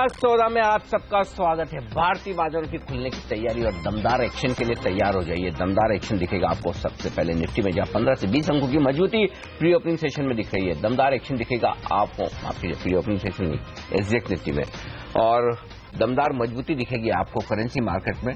14 में आप सबका स्वागत है। भारतीय बाजारों की खुलने की तैयारी और दमदार एक्शन के लिए तैयार हो जाइए। दमदार एक्शन दिखेगा आपको सबसे पहले निफ्टी में, जहां 15 से 20 अंकों की मजबूती प्री ओपनिंग सेशन में दिख रही है। दमदार एक्शन दिखेगा आपको, प्री ओपनिंग सेशन में एग्जैक्ट निफ्टी में, और दमदार मजबूती दिखेगी आपको करेंसी मार्केट में।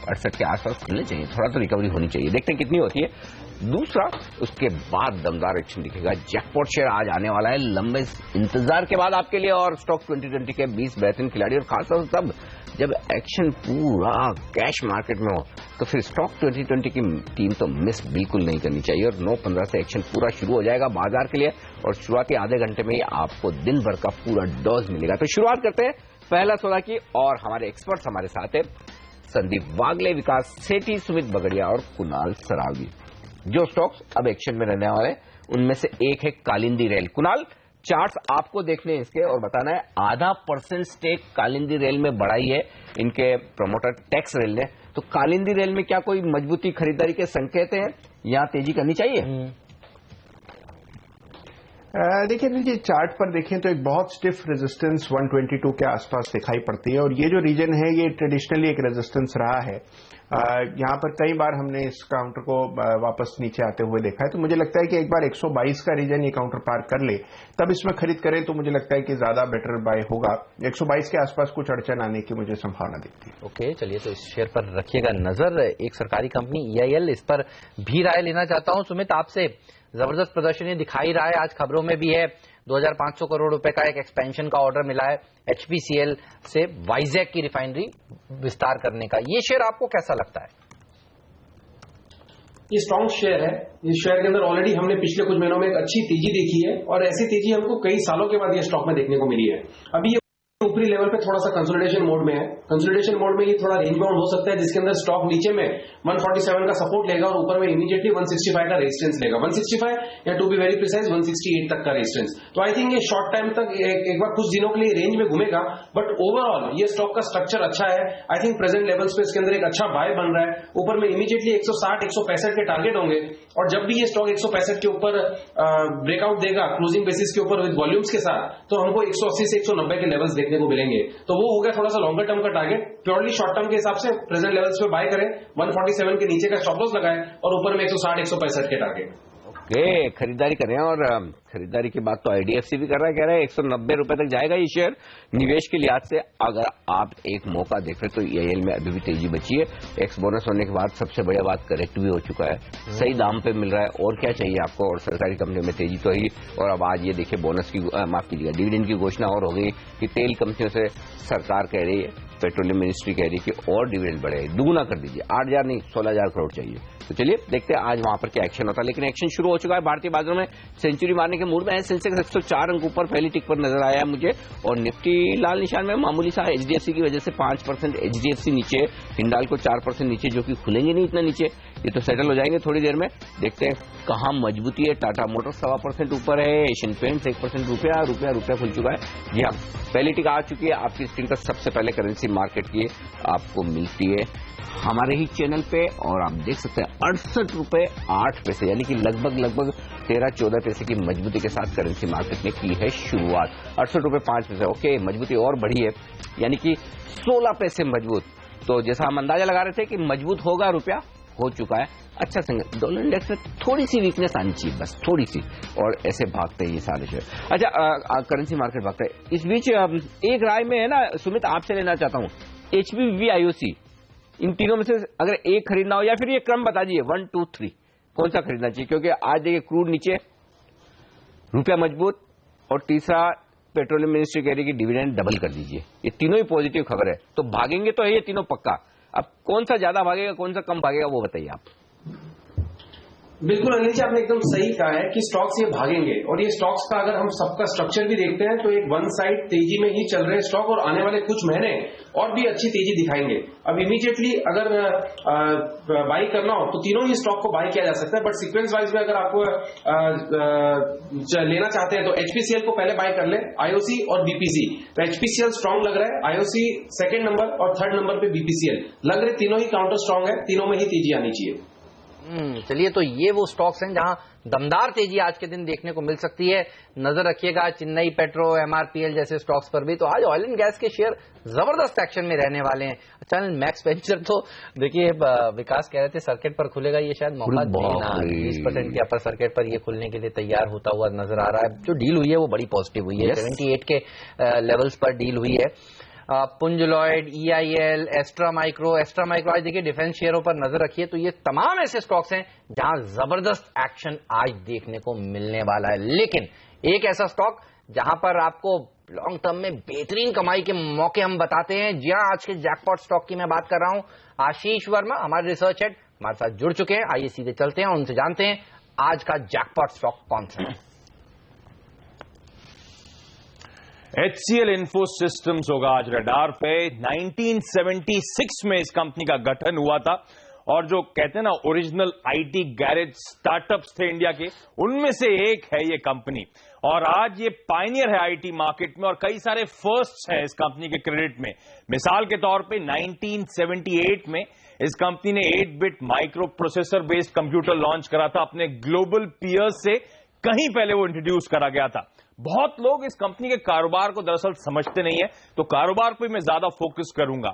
68 के आसपास खुलने चाहिए, थोड़ा तो रिकवरी होनी चाहिए, देखते हैं कितनी होती है। दूसरा, उसके बाद दमदार एक्शन दिखेगा। जैकपॉट शेयर आज आने वाला है लंबे इंतजार के बाद आपके लिए, और स्टॉक 2020 के 20 बेहतरीन खिलाड़ी, और खासतौर से तब जब एक्शन पूरा कैश मार्केट में हो, तो फिर स्टॉक 2020 की टीम तो मिस बिल्कुल नहीं करनी चाहिए। और 9:15 से एक्शन पूरा शुरू हो जाएगा बाजार के लिए, और शुरुआती आधे घंटे में ही आपको दिन भर का पूरा डोज मिलेगा। तो शुरुआत करते हैं पहला सौदा की, और हमारे एक्सपर्ट्स हमारे साथ है संदीप वागले, विकास सेठी, सुमित बगड़िया और कुणाल सरावगी। जो स्टॉक्स अब एक्शन में रहने वाले उनमें से एक है कालिंदी रेल। कुणाल, चार्ट्स आपको देखने हैं इसके, और बताना है 0.5% स्टेक कालिंदी रेल में बढ़ाई है इनके प्रमोटर टैक्स रेल ने। तो कालिंदी रेल में क्या कोई मजबूती खरीदारी के संकेत हैं, यहां तेजी करनी चाहिए? देखिए लीजिए, चार्ट पर देखें तो एक बहुत स्टिफ रेजिस्टेंस 122 के आसपास दिखाई पड़ती है, और ये जो रीजन है ये ट्रेडिशनली एक रेजिस्टेंस रहा है। यहाँ पर कई बार हमने इस काउंटर को वापस नीचे आते हुए देखा है, तो मुझे लगता है कि एक बार 122 का रीजन ये काउंटर पार कर ले, तब इसमें खरीद करें तो मुझे लगता है कि ज्यादा बेटर बाय होगा। 122 के आसपास कुछ अड़चन आने की मुझे संभावना दिखती है। ओके, चलिए तो इस शेयर पर रखिएगा नजर। एक सरकारी कंपनी EIL, इस पर भी राय लेना चाहता हूं सुमित आपसे। जबरदस्त प्रदर्शन दिखाई रहा है, आज खबरों में भी है 2500 करोड़ रुपए का एक एक्सपेंशन का ऑर्डर मिला है HPCL से वाइजैक की रिफाइनरी विस्तार करने का। ये शेयर आपको कैसा लगता है? ये स्ट्रॉन्ग शेयर है। इस शेयर के अंदर ऑलरेडी हमने पिछले कुछ महीनों में एक अच्छी तेजी देखी है, और ऐसी तेजी हमको कई सालों के बाद ये स्टॉक में देखने को मिली है। अभी ये ऊपरी लेवल पे थोड़ा सा कंसोलिडेशन मोड में है। कंसोलिडेशन मोड में ये थोड़ा रेंज बाउंड हो सकता है, जिसके अंदर स्टॉक नीचे में 147 का सपोर्ट लेगा और ऊपर में इमीडिएटली 165 का रेजिस्टेंस लेगा। 165 या टू बी वेरी प्रिसाइज 168 तक का रेजिस्टेंस। तो आई थिंक ये शॉर्ट टाइम तक एक बार कुछ दिनों के लिए रेंज में घूमेगा, बट ओवरऑल ये स्टॉक का स्ट्रक्चर अच्छा है। आई थिंक प्रेजेंट लेवल्स पे इसके अंदर एक अच्छा बाय बन रहा है। ऊपर में इमीडिएटली 160 165 के टारगेट होंगे, और जब भी ये स्टॉक 165 के ऊपर ब्रेकआउट देगा क्लोजिंग बेसिस के ऊपर विद वॉल्यूम्स के साथ, तो हमको 180 से 190 के लेवल्स देखने को मिलेंगे। तो वो हो गया थोड़ा सा लॉन्गर टर्म का टारगेट। प्योरली शॉर्ट टर्म के हिसाब से प्रेजेंट लेवल्स पे बाय करें, 147 के नीचे का स्टॉप लॉस लगाएं, और ऊपर में 160 165 के टारगेट। ओके, खरीदारी कर रहे हैं, और खरीदारी की बात तो IDFC भी कर रहा है, कह रहा है 190 रुपए तक जाएगा ये शेयर। निवेश के लिहाज से अगर आप एक मौका देख रहे तो EIL में अभी भी तेजी बची है। एक्स बोनस होने के बाद सबसे बढ़िया बात करेक्ट भी हो चुका है, सही दाम पे मिल रहा है, और क्या चाहिए आपको। और सरकारी कंपनी में तेजी तो ही, और अब आज ये देखिए बोनस की माफ कीजिएगा डिविडेंड की घोषणा और हो गई कि तेल कंपनियों से सरकार कह रही है, पेट्रोलियम मिनिस्ट्री कह रही है कि और डिविडेंड बढ़े, दुगुना कर दीजिए, 8,000 नहीं 16,000 करोड़ चाहिए। तो चलिए देखते हैं आज वहां पर क्या एक्शन होता है। लेकिन एक्शन शुरू हो चुका है भारतीय बाजारों में, सेंचुरी मारने के मूड में है। सेंसेक्स 104 अंक ऊपर पहली टिक पर नजर आया है मुझे, और निफ्टी लाल निशान में मामूली सा HDFC की वजह से 5% HDFC नीचे, हिंडाल्को 4% नीचे, जो कि खुलेंगे नहीं इतना नीचे, ये तो सेटल हो जाएंगे थोड़ी देर में। देखते हैं कहां मजबूती है। टाटा मोटर्स 1.25% ऊपर है, एशियन पेंट्स 1% रुपया खुल चुका है। जी हाँ, पहली टिक आ चुकी है आपकी स्क्रीन पर। सबसे पहले करेंसी मार्केट की आपको मिलती है हमारे ही चैनल पे, और आप देख सकते हैं 68.08 यानी कि लगभग 13-14 पैसे की मजबूती के साथ करेंसी मार्केट ने की है शुरुआत। 68.05। ओके, मजबूती और बढ़ी है, यानी कि 16 पैसे मजबूत। तो जैसा हम अंदाजा लगा रहे थे कि मजबूत होगा रुपया, हो चुका है। अच्छा संगत, डॉलर इंडेक्स में थोड़ी सी वीकनेस आनी चाहिए, बस थोड़ी सी, और ऐसे भागते हैं ये सारे शेयर। अच्छा, करेंसी मार्केट भागता है। इस बीच एक राय में है ना सुमित, आपसे लेना चाहता हूं, HPV IOC, इन तीनों में से अगर एक खरीदना हो, या फिर ये क्रम बता दीजिए 1 2 3 कौन सा खरीदना चाहिए। क्योंकि आज देखिए क्रूड नीचे, रुपया मजबूत, और तीसरा पेट्रोलियम मिनिस्ट्री कह रही है कि डिविडेंड डबल कर दीजिए। ये तीनों ही पॉजिटिव खबर है, तो भागेंगे तो है ये तीनों पक्का। अब कौन सा ज्यादा भागेगा कौन सा कम भागेगा वो बताइए आप। बिल्कुल अनिल जी, आपने एकदम सही कहा है कि स्टॉक्स ये भागेंगे, और ये स्टॉक्स का अगर हम सबका स्ट्रक्चर भी देखते हैं तो एक वन साइड तेजी में ही चल रहे स्टॉक, और आने वाले कुछ महीने और भी अच्छी तेजी दिखाएंगे। अब इमीडिएटली अगर बाई करना हो तो तीनों ही स्टॉक को बाई किया जा सकता है, बट सीक्वेंस वाइज में अगर आपको लेना चाहते हैं तो HPCL को पहले बाय कर ले, IOC और BPC। तो HPCL स्ट्रांग लग रहा है, IOC सेकेंड नंबर और थर्ड नंबर पे BPCL लग रहे, तीनों ही काउंटर स्ट्रांग है, तीनों में ही तेजी आनी चाहिए। चलिए, तो ये वो स्टॉक्स हैं जहां दमदार तेजी आज के दिन देखने को मिल सकती है। नजर रखिएगा चेन्नई पेट्रो, एमआरपीएल जैसे स्टॉक्स पर भी। तो आज ऑयल एंड गैस के शेयर जबरदस्त एक्शन में रहने वाले हैं। अच्छा, मैक्स वेंचर तो देखिए, विकास कह रहे थे सर्किट पर खुलेगा, ये शायद मौका देना 20% के अपर सर्किट पर ये खुलने के लिए तैयार होता हुआ नजर आ रहा है। जो डील हुई है वो बड़ी पॉजिटिव हुई है, 78 के लेवल्स पर डील हुई है। पुंज लॉयड, EIL, एस्ट्रा माइक्रो आज देखिए डिफेंस शेयरों पर नजर रखिए। तो ये तमाम ऐसे स्टॉक्स हैं जहां जबरदस्त एक्शन आज देखने को मिलने वाला है। लेकिन एक ऐसा स्टॉक जहां पर आपको लॉन्ग टर्म में बेहतरीन कमाई के मौके हम बताते हैं। जी हां, आज के जैकपॉट स्टॉक की मैं बात कर रहा हूं। आशीष वर्मा हमारे रिसर्च हेड हमारे साथ जुड़ चुके हैं। आइए सीधे चलते हैं और उनसे जानते हैं आज का जैकपॉट स्टॉक कौन सा है। HCL इन्फो सिस्टम्स होगा आज रडार पे। 1976 में इस कंपनी का गठन हुआ था और जो कहते हैं ना ओरिजिनल IT गैरेज स्टार्टअप्स थे इंडिया के, उनमें से एक है ये कंपनी। और आज ये पायनियर है IT मार्केट में और कई सारे फर्स्ट्स हैं इस कंपनी के क्रेडिट में। मिसाल के तौर पे 1978 में इस कंपनी ने 8-बिट microprocessor based computer launch करा था। अपने ग्लोबल पीयर्स से कहीं पहले वो इंट्रोड्यूस करा गया था। बहुत लोग इस कंपनी के कारोबार को दरअसल समझते नहीं है, तो कारोबार पे मैं ज्यादा फोकस करूंगा।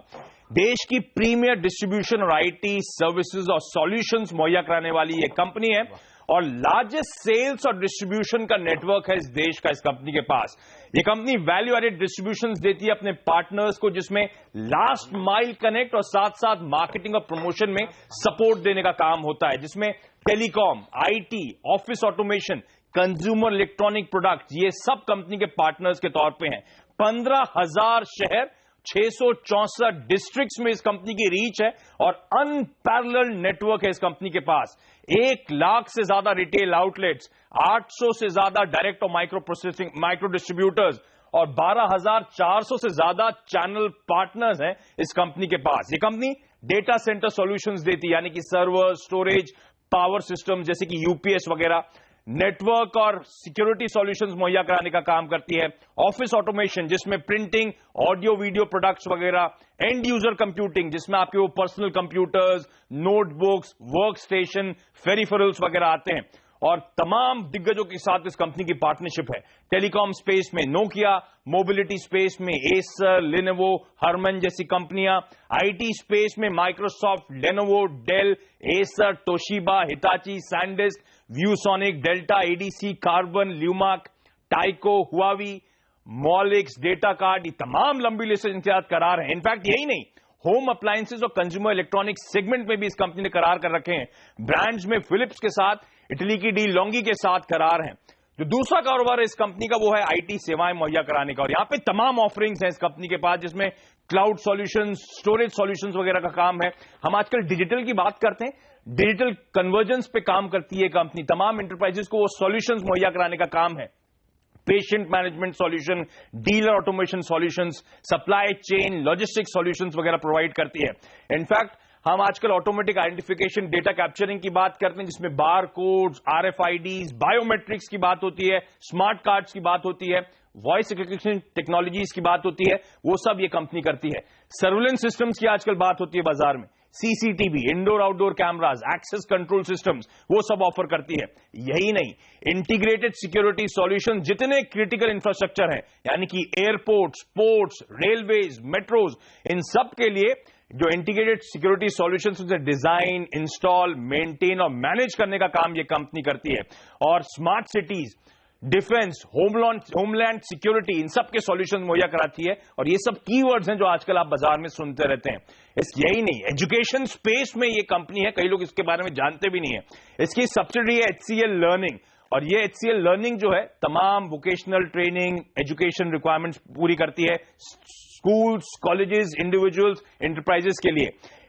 देश की प्रीमियर डिस्ट्रीब्यूशन और IT सर्विसेज और सॉल्यूशंस मुहैया कराने वाली ये कंपनी है और लार्जेस्ट सेल्स और डिस्ट्रीब्यूशन का नेटवर्क है इस देश का इस कंपनी के पास। ये कंपनी वैल्यू एडेड डिस्ट्रीब्यूशन देती है अपने पार्टनर्स को, जिसमें लास्ट माइल कनेक्ट और साथ साथ मार्केटिंग और प्रमोशन में सपोर्ट देने का काम होता है, जिसमें telecom, IT, office automation, consumer electronic product, ये सब कंपनी के पार्टनर्स के तौर पे हैं। 15,000 शहर, 664 डिस्ट्रिक्ट्स में इस कंपनी की रीच है और अनपैरेलल्ड नेटवर्क है इस कंपनी के पास। 1 लाख से ज्यादा रिटेल आउटलेट्स, 800 से ज्यादा डायरेक्ट और माइक्रो डिस्ट्रीब्यूटर्स और 12,400 से ज्यादा चैनल पार्टनर्स हैं इस कंपनी के पास। ये कंपनी डेटा सेंटर सॉल्यूशंस देती है, यानी कि सर्वर, स्टोरेज, पावर सिस्टम जैसे कि UPS वगैरह, नेटवर्क और सिक्योरिटी सॉल्यूशंस मुहैया कराने का काम करती है। ऑफिस ऑटोमेशन जिसमें प्रिंटिंग, ऑडियो वीडियो प्रोडक्ट्स वगैरह, एंड यूजर कंप्यूटिंग जिसमें आपके वो personal computers, notebooks, work station, peripherals वगैरह आते हैं। और तमाम दिग्गजों के साथ इस कंपनी की पार्टनरशिप है। टेलीकॉम स्पेस में नोकिया, मोबिलिटी स्पेस में एसर, लिनोवो, हरमन जैसी कंपनियां, IT स्पेस में Microsoft, Lenovo, Dell, Acer, Toshiba, Hitachi, SanDisk, ViewSonic, Delta, ADC, Karbonn, ल्यूमार्क, Tyco, Huawei, Molex, data card, ये तमाम लंबी लिस्ट से इंतजार करार हैं। इनफैक्ट यही नहीं, होम अप्लायंसेज और कंज्यूमर इलेक्ट्रॉनिक्स सेगमेंट में भी इस कंपनी ने करार कर रखे हैं। ब्रांड्स में फिलिप्स के साथ, इटली की डी लॉन्गी के साथ करार हैं। जो दूसरा कारोबार है इस कंपनी का वो है IT सेवाएं मुहैया कराने का, और यहां पे तमाम ऑफरिंग्स हैं इस कंपनी के पास, जिसमें क्लाउड सॉल्यूशंस, स्टोरेज सॉल्यूशंस वगैरह का काम है। हम आजकल डिजिटल की बात करते हैं, डिजिटल कन्वर्जेंस पे काम करती है कंपनी। तमाम एंटरप्राइजेस को वो सॉल्यूशंस मुहैया कराने का काम है। Patient management solution, dealer automation solutions, supply chain, logistics solutions वगैरह प्रोवाइड करती है। इनफैक्ट हम आजकल ऑटोमेटिक आइडेंटिफिकेशन, डेटा कैप्चरिंग की बात करते हैं, जिसमें बार कोड्स, RFIDs, बायोमेट्रिक्स की बात होती है, स्मार्ट कार्ड्स की बात होती है, वॉइस रिकग्निशन टेक्नोलॉजीज की बात होती है, वो सब ये कंपनी करती है। सर्विलेंस सिस्टम्स की आजकल बात होती है बाजार में, CCTV, indoor outdoor cameras, access control systems, वो सब ऑफर करती है। यही नहीं, इंटीग्रेटेड सिक्योरिटी सॉल्यूशन, जितने क्रिटिकल इंफ्रास्ट्रक्चर हैं, यानी कि एयरपोर्ट्स, पोर्ट्स, रेलवेज, मेट्रोज, इन सब के लिए जो इंटीग्रेटेड सिक्योरिटी सॉल्यूशंस उसे डिजाइन, इंस्टॉल, मेंटेन और मैनेज करने का काम ये कंपनी करती है। और smart cities, defence, homeland security, इन सब के सॉल्यूशंस मुहैया कराती है। और ये सब कीवर्ड्स हैं जो आजकल आप बाजार में सुनते रहते हैं। यही नहीं, एजुकेशन स्पेस में ये कंपनी है, कई लोग इसके बारे में जानते भी नहीं है। इसकी सब्सिडरी है HCL लर्निंग, और ये HCL लर्निंग जो है तमाम वोकेशनल ट्रेनिंग, एजुकेशन रिक्वायरमेंट्स पूरी करती है, स्कूल्स, कॉलेजेस, इंडिविजुअल्स, एंटरप्राइजेस के लिए।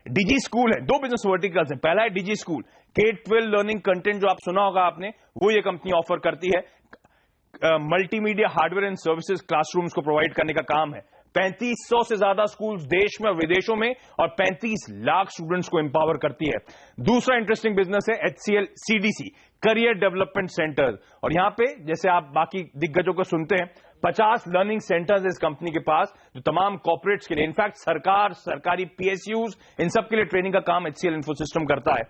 डिजी स्कूल है, 2 बिजनेस वर्टिकल्स हैं। पहला है डिजी स्कूल, K-12 लर्निंग कंटेंट जो आप सुना होगा आपने, वो ये कंपनी ऑफर करती है। Multimedia hardware and services classrooms को प्रोवाइड करने का काम है। 3500 से ज्यादा स्कूल्स देश में और विदेशों में और 35 लाख स्टूडेंट्स को एम्पावर करती है। दूसरा इंटरेस्टिंग बिजनेस है HCL CDC, career development centre, और यहां पे जैसे आप बाकी दिग्गजों को सुनते हैं, 50 लर्निंग सेंटर्स इस कंपनी के पास, जो तमाम कॉर्पोरेट्स के लिए, इनफैक्ट सरकार, सरकारी PSUs, इन सब के लिए ट्रेनिंग का काम HCL इन्फोसिस्टम करता है।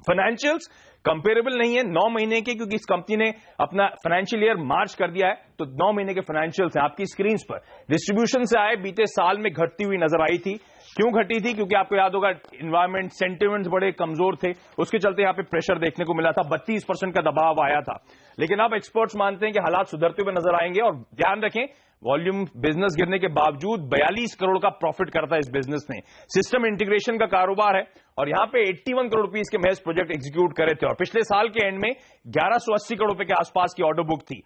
फाइनेंशियल्स कंपेरेबल नहीं है 9 महीने के, क्योंकि इस कंपनी ने अपना फाइनेंशियल ईयर मार्च कर दिया है, तो 9 महीने के फाइनेंशियल्स हैं आपकी स्क्रीन पर। डिस्ट्रीब्यूशन से आए, बीते साल में घटती हुई नजर आई थी। क्यों घटी थी? क्योंकि आपको याद होगा एनवायरमेंट सेंटिमेंट्स बड़े कमजोर थे, उसके चलते यहां पे प्रेशर देखने को मिला था, 32% का दबाव आया था। लेकिन अब एक्सपर्ट्स मानते हैं कि हालात सुधरते हुए नजर आएंगे। और ध्यान रखें, वॉल्यूम बिजनेस गिरने के बावजूद 42 करोड़ का प्रॉफिट करता है इस बिजनेस ने। सिस्टम इंटीग्रेशन का कारोबार है और यहां पे 81 करोड़ रुपीस के महज प्रोजेक्ट एग्जीक्यूट करे थे और पिछले साल के एंड में 1180 करोड़ रुपए के आसपास की ऑर्डर बुक थी।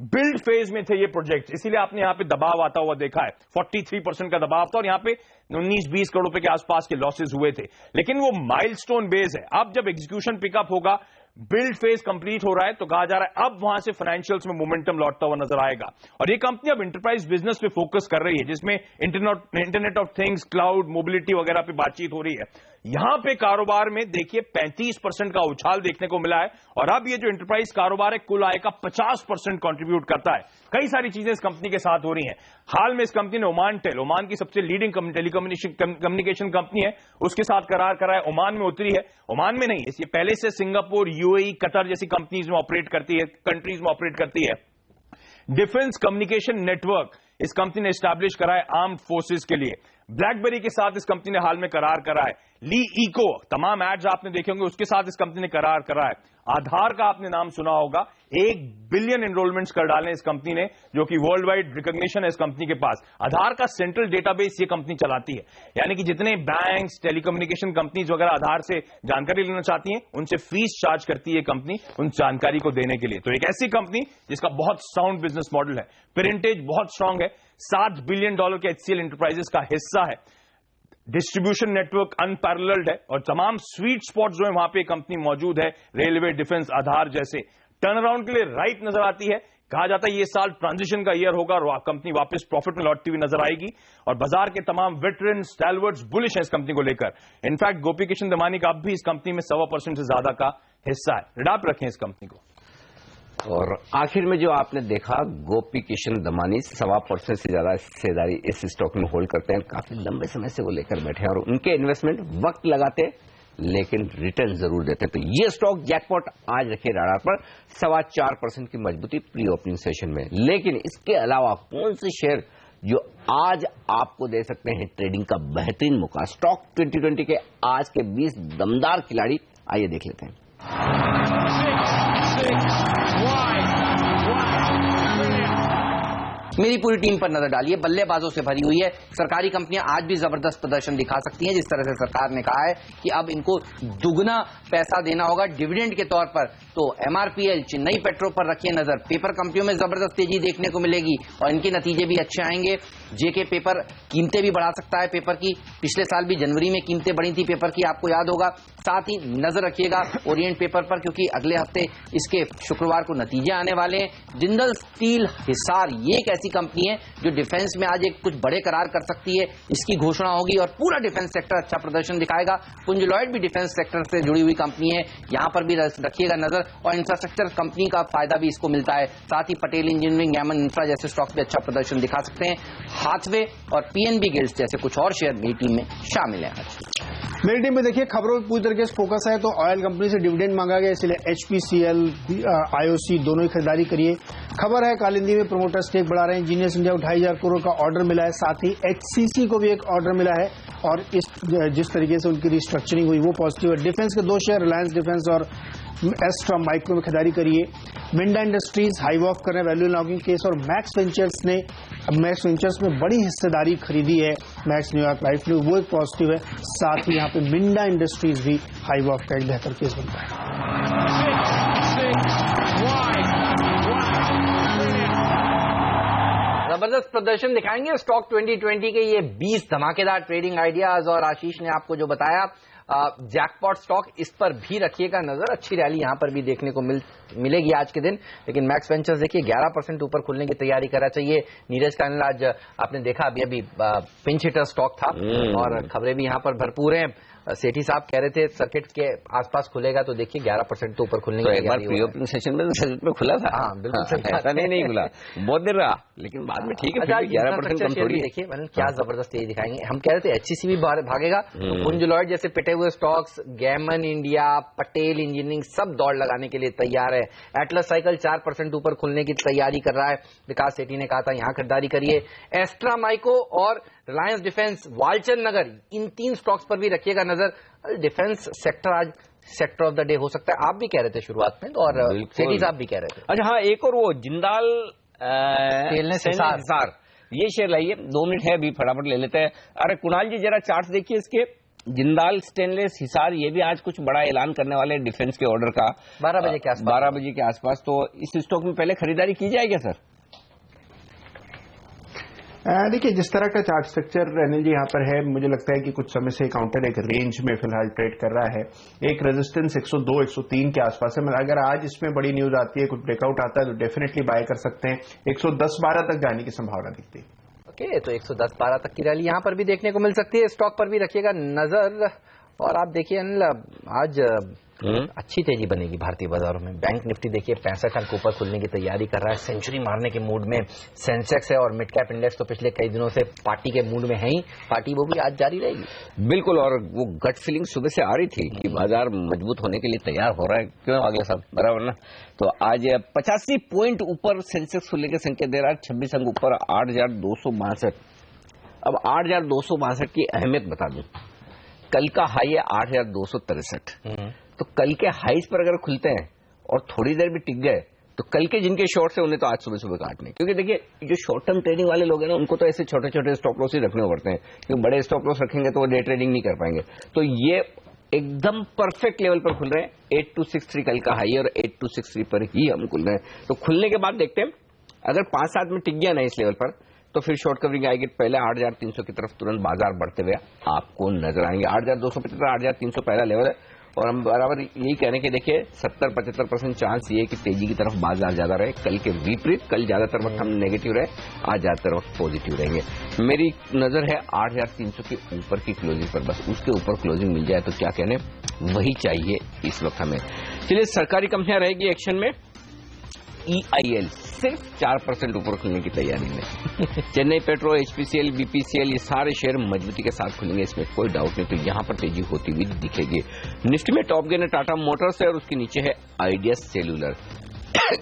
बिल्ड फेज में थे ये प्रोजेक्ट, इसीलिए आपने यहां पे दबाव आता हुआ देखा है। 43% का दबाव था और यहां पे 19-20 करोड़ रुपए के आसपास के लॉसेस हुए थे। लेकिन वो माइलस्टोन बेस है। अब जब एग्जीक्यूशन पिकअप होगा, बिल्ड फेज कंप्लीट हो रहा है, तो कहा जा रहा है अब वहां से फाइनेंशियल्स में मोमेंटम लौटता हुआ नजर आएगा। और ये कंपनी अब इंटरप्राइज बिजनेस पे फोकस कर रही है, जिसमें internet of things, cloud, mobility वगैरह पे बातचीत हो रही है। यहां पे कारोबार में देखिए 35% का उछाल देखने को मिला है और अब ये जो इंटरप्राइज कारोबार है कुल आय का 50% कंट्रीब्यूट करता है। कई सारी चीजें इस कंपनी के साथ हो रही हैं। हाल में इस कंपनी ने ओमान की सबसे लीडिंग टेलीकम्युनिकेशन कंपनी है, उसके साथ करार करा है। ओमान में उतरी है, ओमान में नहीं, इससे पहले से सिंगापुर, यूएई, कतर जैसी कंपनीज में ऑपरेट करती है, कंट्रीज में ऑपरेट करती है। डिफेंस कम्युनिकेशन नेटवर्क इस कंपनी ने एस्टैब्लिश करा है आर्म्ड फोर्सेस के लिए। ब्लैकबेरी के साथ इस कंपनी ने हाल में करार करा है। ली इको, तमाम एड्स आपने देखे होंगे, उसके साथ इस कंपनी ने करार करा है। आधार का आपने नाम सुना होगा, 1 बिलियन एनरोलमेंट्स कर डाले इस कंपनी ने, जो कि वर्ल्ड वाइड रिकॉग्निशन है इस कंपनी के पास। आधार का सेंट्रल डेटाबेस ये कंपनी चलाती है, यानी कि जितने बैंक्स, टेलीकम्युनिकेशन कंपनीज वगैरह आधार से जानकारी लेना चाहती हैं, उनसे फीस चार्ज करती है कंपनी उन जानकारी को देने के लिए। तो एक ऐसी कंपनी जिसका बहुत साउंड बिजनेस मॉडल है, पेरेंटेज बहुत स्ट्रांग है, $7 बिलियन के HCL एंटरप्राइजेस का हिस्सा है, डिस्ट्रीब्यूशन नेटवर्क अनपैरेलल्ड है और तमाम स्वीट स्पॉट जो है वहां पे कंपनी मौजूद है, रेलवे, डिफेंस, आधार जैसे। टर्न अराउंड के लिए राइट नजर आती है। कहा जाता है ये साल ट्रांजिशन का ईयर होगा और कंपनी वापस प्रॉफिट में लौटती हुई नजर आएगी और बाजार के तमाम वेटरन स्टैलवर्ड्स बुलिश हैं इस कंपनी को लेकर। इनफैक्ट गोपी किशन दमानी का अब भी इस कंपनी में 1.25% से ज्यादा का हिस्सा है। रिडाप रखें इस कंपनी को। और आखिर में जो आपने देखा, गोपी किशन दमानी 1.25% से ज्यादा हिस्सेदारी इस स्टॉक में होल्ड करते हैं। काफी लंबे समय से वो लेकर बैठे हैं और उनके इन्वेस्टमेंट वक्त लगाते लेकिन रिटर्न जरूर देते। तो ये स्टॉक जैकपॉट आज रखे रडार पर 4.25% की मजबूती प्री ओपनिंग सेशन में। लेकिन इसके अलावा कौन से शेयर जो आज आपको दे सकते हैं ट्रेडिंग का बेहतरीन मौका? स्टॉक 2020 के आज के 20 दमदार खिलाड़ी, आइए देख लेते हैं। मेरी पूरी टीम पर नजर डालिए, बल्लेबाजों से भरी हुई है। सरकारी कंपनियां आज भी जबरदस्त प्रदर्शन दिखा सकती हैं, जिस तरह से सरकार ने कहा है कि अब इनको दुगना पैसा देना होगा डिविडेंड के तौर पर। तो MRPL, चेन्नई पेट्रो पर रखिए नजर। पेपर कंपनियों में जबरदस्त तेजी देखने को मिलेगी और इनके नतीजे भी अच्छे आएंगे। JK पेपर कीमतें भी बढ़ा सकता है पेपर की, पिछले साल भी जनवरी में कीमतें बढ़ी थी पेपर की, आपको याद होगा। साथ ही नजर रखिएगा ओरिएंट पेपर पर, क्योंकि अगले हफ्ते इसके शुक्रवार को नतीजे आने वाले हैं। जिंदल स्टील हिसार, ये एक ऐसी कंपनी है जो डिफेंस में आज एक कुछ बड़े करार कर सकती है, इसकी घोषणा होगी और पूरा डिफेंस सेक्टर अच्छा प्रदर्शन दिखाएगा। पुंज लॉयड भी डिफेंस सेक्टर से जुड़ी हुई कंपनी है, यहां पर भी रखिएगा नजर और इंफ्रास्ट्रक्चर कंपनी का फायदा भी इसको मिलता है। साथ ही पटेल इंजीनियरिंग, यामन इंफ्रा जैसे स्टॉक भी अच्छा प्रदर्शन दिखा सकते हैं। हाथवे और PNB गिल्ड्स जैसे कुछ और शेयर मेरी टीम में शामिल हैं। मेरी टीम में देखिए खबरों में पूरी तरीके से फोकस है, तो ऑयल कंपनी से डिविडेंड मांगा गया, इसलिए HPCL, IOC दोनों ही खरीदारी करिए। खबर है कालिंदी में प्रमोटर स्टेक बढ़ा रहे हैं। जीनियस इंडिया को 2,500 करोड़ का ऑर्डर मिला है, साथ ही HCC को भी एक ऑर्डर मिला है और जिस तरीके से उनकी रिस्ट्रक्चरिंग हुई वो पॉजिटिव है। डिफेंस के 2 शेयर, रिलायंस डिफेंस और एस्ट्रा माइक्रो में खरीदारी करिए। मिंडा इंडस्ट्रीज हाई ऑफ कर रहे हैं वैल्यू लॉकिंग केस और मैक्स वेंचर्स में बड़ी हिस्सेदारी खरीदी है मैक्स न्यूयॉर्क लाइफ ने, वो एक पॉजिटिव है। साथ ही यहाँ पे मिंडा इंडस्ट्रीज भी हाई ऑफ का एक बेहतर केस बनता है। जबरदस्त प्रदर्शन दिखाएंगे स्टॉक 2020 के ये 20 धमाकेदार ट्रेडिंग आइडियाज और आशीष ने आपको जो बताया जैकपॉट स्टॉक, इस पर भी रखिएगा नजर। अच्छी रैली यहां पर भी देखने को मिलेगी आज के दिन। लेकिन मैक्स वेंचर्स देखिए 11% ऊपर खुलने की तैयारी करा चाहिए। नीरज कानल आज आपने देखा अभी पिंच हिटर स्टॉक था और खबरें भी यहां पर भरपूर हैं। सेठी साहब कह रहे थे सर्किट के आसपास खुलेगा, तो देखिए 11% तो ऊपर खुलने तो की एक बार तैयारी प्री हो रही ओपनिंग सेशन में तो सर्किट में खुला था। हाँ, बिल्कुल सही बात ऐसा नहीं खुला, बहुत देर रहा, लेकिन बाद में ठीक है, अच्छा, 11% कम थोड़ी है। देखिए क्या जबरदस्त तेजी दिखाएंगे। हम कह रहे थे HCC भी भागेगा, तो पुंज लॉयड जैसे पिटे हुए stocks, Gammon India, Patel engineering सब दौड़ लगाने के लिए तैयार है। एटलस साइकिल 4% ऊपर खुलने की तैयारी कर रहा है। विकास सेठी ने कहा था यहां खरीदारी करिए। एस्ट्रा माइको और रिलायंस डिफेंस, वालचंद नगर, इन 3 स्टॉक्स पर भी रखिएगा नजर। डिफेंस सेक्टर आज सेक्टर ऑफ द डे हो सकता है, आप भी कह रहे थे शुरुआत में, और सेठी साहब भी कह रहे थे। अच्छा हाँ, एक और वो जिंदाल हिसार, ये शेयर लाइए, 2 मिनट है अभी, फटाफट ले लेते हैं। अरे कुणाल जी जरा चार्ट देखिए इसके, जिंदाल स्टेनलेस हिसार, ये भी आज कुछ बड़ा ऐलान करने वाले डिफेंस के ऑर्डर का 12 बजे के आसपास। 12 बजे के आसपास। तो इस स्टॉक में पहले खरीदारी की जाएगी सर? देखिए, जिस तरह का चार्ट स्ट्रक्चर अनिल जी यहाँ पर है, मुझे लगता है कि कुछ समय से काउंटर एक रेंज में फिलहाल ट्रेड कर रहा है। एक रेजिस्टेंस 102, 103 के आसपास है। अगर आज इसमें बड़ी न्यूज आती है, कुछ ब्रेकआउट आता है, तो डेफिनेटली बाय कर सकते हैं। 110-12 तक जाने की संभावना दिखती है। ओके, तो 110-12 तक की रैली यहां पर भी देखने को मिल सकती है। स्टॉक पर भी रखिएगा नजर। और आप देखिए अनिल, आज अच्छी तेजी बनेगी भारतीय बाजारों में। बैंक निफ्टी देखिए 65 अंक ऊपर खुलने की तैयारी कर रहा है, सेंचुरी मारने के मूड में सेंसेक्स है, और मिड कैप इंडेक्स तो पिछले कई दिनों से पार्टी के मूड में है ही, पार्टी वो भी आज जारी रहेगी। बिल्कुल, और वो गट फीलिंग सुबह से आ रही थी कि बाजार मजबूत होने के लिए तैयार हो रहा है, क्यों आगे सब बराबर ना। तो आज 85 पॉइंट ऊपर सेंसेक्स खुलने के संकेत दे रहा है, 26 अंक ऊपर 8,262। अब 8,262 की अहमियत बता दूं, कल का हाई है 8,263। तो कल के हाईस पर अगर खुलते हैं और थोड़ी देर भी टिक गए, तो कल के जिनके शॉर्ट्स है उन्हें तो आज सुबह सुबह काटने, क्योंकि देखिए जो शॉर्ट टर्म ट्रेडिंग वाले लोग हैं ना, उनको तो ऐसे छोटे छोटे स्टॉप लॉस ही रखने पड़ते हैं, क्योंकि बड़े स्टॉप लॉस रखेंगे तो वो डे ट्रेडिंग नहीं कर पाएंगे। तो ये एकदम परफेक्ट लेवल पर खुल रहे हैं। 8263 कल का हाई और 8263 पर ही हम खुल रहे हैं। तो खुलने के बाद देखते हैं, अगर 5-7 में टिक गया ना इस लेवल पर, तो फिर शॉर्ट कवरिंग आएगी। पहले 8,300 की तरफ तुरंत बाजार बढ़ते हुए आपको नजर आएंगे। 8,275, 8,300 पहला लेवल है, और हम बराबर यही कह रहे हैं कि देखिए 70-75% चांस ये कि तेजी की तरफ बाजार ज्यादा रहे। कल के विपरीत, कल ज्यादातर वक्त हम नेगेटिव रहे, आज ज्यादातर वक्त पॉजिटिव रहेंगे। मेरी नजर है 8,300 के ऊपर की क्लोजिंग पर, बस उसके ऊपर क्लोजिंग मिल जाए तो क्या कहने, वही चाहिए इस वक्त हमें। चलिए, सरकारी कंपनियां रहेगी एक्शन में। EIL सिर्फ 4% ऊपर खुलने की तैयारी में। चेन्नई पेट्रो, HPCL, BPCL, ये सारे शेयर मजबूती के साथ खुलेंगे, इसमें कोई डाउट नहीं। तो यहां पर तेजी होती हुई दिखेगी। निफ्टी में टॉप गेनर टाटा मोटर्स है, और उसके नीचे है आइडिया सेल्यूलर।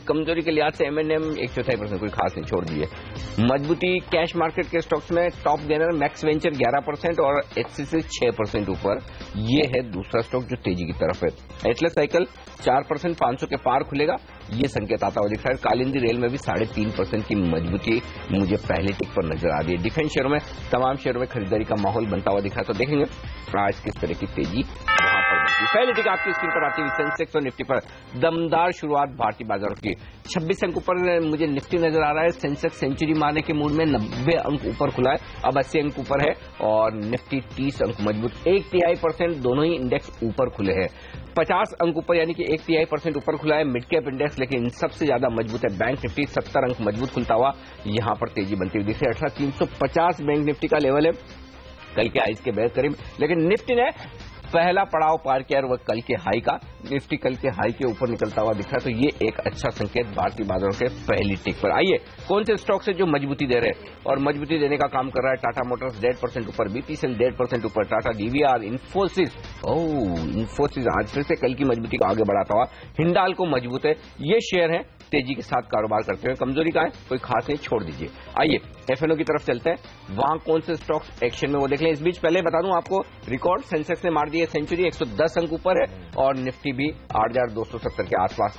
कमजोरी के लिहाज से M&M 1/4%, कोई खास नहीं, छोड़ दीजिए। मजबूती कैश मार्केट के स्टॉक्स में टॉप गेनर मैक्स वेंचर 11% और HCC 6% ऊपर। ये है दूसरा स्टॉक जो तेजी की तरफ है। एटलस साइकिल 4%, 500 के पार खुलेगा, ये संकेत आता हुआ दिख रहा है। कालिंदी रेल में भी 3.5% की मजबूती मुझे पहले टिक पर नजर आ रही है। डिफेंस शेयरों में, तमाम शेयरों में खरीदारी का माहौल बनता हुआ दिख रहा है। तो देखेंगे आज किस तरह की तेजी वहां पर बनती है। पहले टिक आपकी स्क्रीन पर आती हुई सेंसेक्स और निफ्टी पर दमदार शुरुआत भारतीय बाजारों की। 26 अंक ऊपर मुझे निफ्टी नजर आ रहा है। सेंसेक्स सेंचुरी मारने के मूड में 90 अंक ऊपर खुला है, अब 80 अंक ऊपर है, और निफ्टी 30 अंक मजबूत। 1/3% दोनों ही इंडेक्स ऊपर खुले हैं। 50 अंक ऊपर, यानी कि 1/3% ऊपर खुला है मिड कैप इंडेक्स, लेकिन सबसे ज्यादा मजबूत है बैंक निफ्टी। 70 अंक मजबूत खुलता हुआ यहां पर तेजी बनती हुई दिख रही है। 18,350 बैंक निफ्टी का लेवल है, कल के हाई के बेहद करीब, लेकिन निफ्टी ने पहला पड़ाव पार किया, और वह कल के हाई का। निफ्टी कल के हाई के ऊपर निकलता हुआ दिख रहा है, तो ये एक अच्छा संकेत भारतीय बाजारों के पहली टिक पर। आइए, कौन से स्टॉक से जो मजबूती दे रहे हैं, और मजबूती देने का काम कर रहा है टाटा मोटर्स 1.5% ऊपर, BPCL 1.5% ऊपर, टाटा DVR, इन्फोसिस, इन्फोसिस आज फिर से कल की मजबूती को आगे बढ़ाता हुआ। हिंडाल्को मजबूत है, ये शेयर है तेजी के साथ कारोबार करते हुए। कमजोरी का है, कोई खास नहीं, छोड़ दीजिए। आइए FNO की तरफ चलते हैं, वहां कौन से स्टॉक्स एक्शन में वो देख लें। इस बीच पहले बता दूं आपको, रिकॉर्ड सेंसेक्स ने मार दी है सेंचुरी, 110 अंक ऊपर है, और निफ्टी भी 8,270 के आसपास।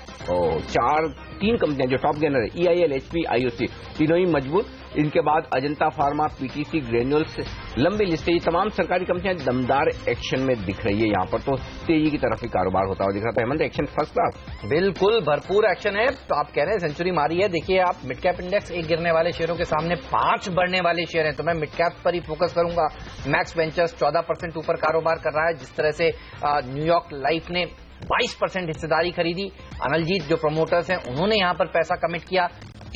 3 कंपनियां जो टॉप गेनर है, EIL, HP, IOC, तीनों ही मजबूत। इनके बाद अजंता फार्मा, PTC, ग्रेन्यूल्स, लंबी लिस्ट है। ये तमाम सरकारी कंपनियां दमदार एक्शन में दिख रही है। यहाँ पर तो तेजी की तरफ ही कारोबार होता हुआ दिख रहा था। हेमंत, एक्शन फर्स्ट क्लास, बिल्कुल भरपूर एक्शन है। तो आप कह रहे हैं सेंचुरी मारी है, देखिए आप मिड कैप इंडेक्स 1 गिरने वाले शेयरों के सामने 5 बढ़ने वाले शेयर हैं, तो मैं मिड कैप पर ही फोकस करूंगा। मैक्स वेंचर्स 14% ऊपर कारोबार कर रहा है, जिस तरह से न्यूयॉर्क लाइफ ने 22% हिस्सेदारी खरीदी। अनलजीत जो प्रमोटर्स हैं, उन्होंने यहां पर पैसा कमिट किया।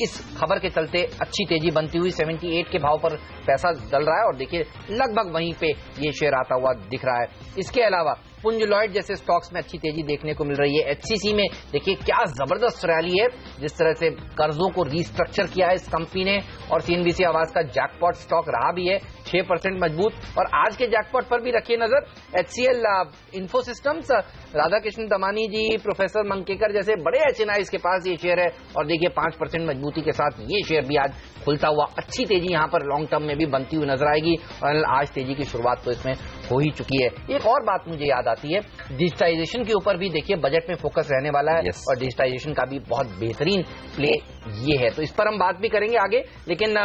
इस खबर के चलते अच्छी तेजी बनती हुई 78 के भाव पर पैसा डल रहा है और देखिए लगभग वहीं पे ये शेयर आता हुआ दिख रहा है। इसके अलावा पुंज लॉयड जैसे स्टॉक्स में अच्छी तेजी देखने को मिल रही है। एचसीसी में देखिए क्या जबरदस्त रैली है, जिस तरह से कर्जों को रिस्ट्रक्चर किया है इस कंपनी ने, और सीएनबीसी आवास का जैकपॉट स्टॉक रहा भी है 6% मजबूत। और आज के जैकपॉट पर भी रखिए नजर, एचसीएल इन्फोसिस्टम्स, राधाकृष्ण दमानी जी, प्रोफेसर मंकेकर जैसे बड़े एचएनआईज के पास ये शेयर है और देखिए 5% मजबूती के साथ ये शेयर भी आज खुलता हुआ अच्छी तेजी यहां पर लॉन्ग टर्म में भी बनती हुई नजर आएगी। और आज तेजी की शुरुआत तो इसमें हो ही चुकी है। एक और बात मुझे याद आती है, डिजिटाइजेशन के ऊपर भी देखिए बजट में फोकस रहने वाला है और डिजिटाइजेशन का भी बहुत बेहतरीन प्ले ये है, तो इस पर हम बात भी करेंगे आगे। लेकिन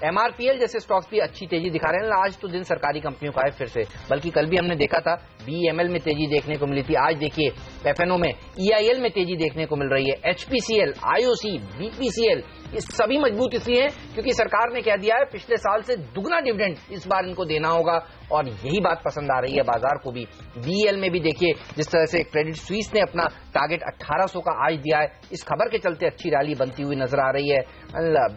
एमआरपीएल जैसे स्टॉक्स भी अच्छी तेजी दिखा रहे हैं। आज तो दिन सरकारी कंपनियों का है फिर से, बल्कि कल भी हमने देखा था बीएमएल में तेजी देखने को मिली थी। आज देखिए एफएनओ में, ईआईएल में तेजी देखने को मिल रही है। एचपीसीएल, आईओसी, बीपीसीएल ये सभी मजबूत इसलिए हैं क्योंकि सरकार ने कह दिया है पिछले साल से दुगना डिविडेंड इस बार इनको देना होगा और यही बात पसंद आ रही है बाजार को भी। बीएल में भी देखिए जिस तरह से क्रेडिट स्विस ने अपना टारगेट 1800 का आज दिया है, इस खबर के चलते अच्छी रैली बनती हुई नजर आ रही है।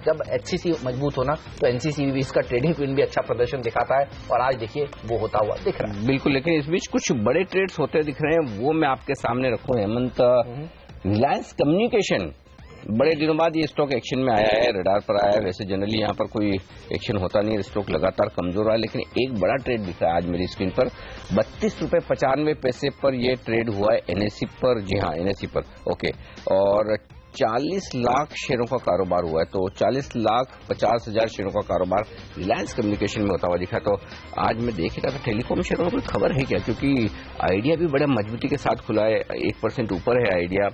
जब एचसीसी मजबूत होना तो एनसीसी भी, इसका ट्रेडिंग ट्विन भी अच्छा प्रदर्शन दिखाता है और आज देखिए वो होता हुआ दिख रहा है। बिल्कुल, लेकिन इस बीच कुछ बड़े ट्रेड्स होते दिख रहे हैं, वो मैं आपके सामने रखूं हेमंत। रिलायंस कम्युनिकेशन बड़े दिनों बाद ये स्टॉक एक्शन में आया है, रडार पर आया है। वैसे जनरली यहाँ पर कोई एक्शन होता नहीं है, स्टॉक लगातार कमजोर रहा है, लेकिन एक बड़ा ट्रेड दिख रहा है आज मेरी स्क्रीन पर। 32.95 पर यह ट्रेड हुआ है एनएससी पर। जी हाँ, एनएससी पर, ओके। और 40 लाख शेयरों का कारोबार हुआ है, तो 40,50,000 शेयरों का कारोबार रिलायंस कम्युनिकेशन में होता हुआ दिखा। तो आज मैं देख रहा था टेलीकॉम शेयरों में कोई खबर है क्या, क्योंकि आइडिया भी बड़े मजबूती के साथ खुला है, 1% ऊपर है आइडिया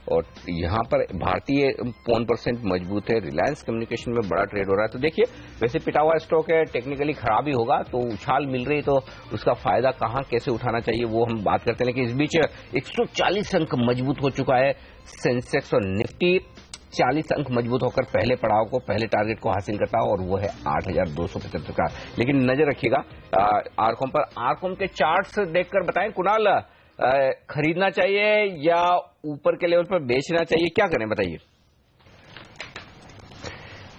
और यहाँ पर भारतीय 1% मजबूत है। रिलायंस कम्युनिकेशन में बड़ा ट्रेड हो रहा है। तो देखिए वैसे पिटा हुआ स्टॉक है, टेक्निकली खराब ही होगा, तो उछाल मिल रही तो उसका फायदा कहाँ कैसे उठाना चाहिए वो हम बात करते हैं। लेकिन इस बीच 140 अंक मजबूत हो चुका है सेंसेक्स और निफ्टी 40 अंक मजबूत होकर पहले पड़ाव को, पहले टारगेट को हासिल करता है और वो है 8,275 का। लेकिन नजर रखिएगा आरकॉम पर। आरकॉम के चार्ट्स देखकर बताएं कुणाल, खरीदना चाहिए या ऊपर के लेवल पर बेचना चाहिए, क्या करें बताइए।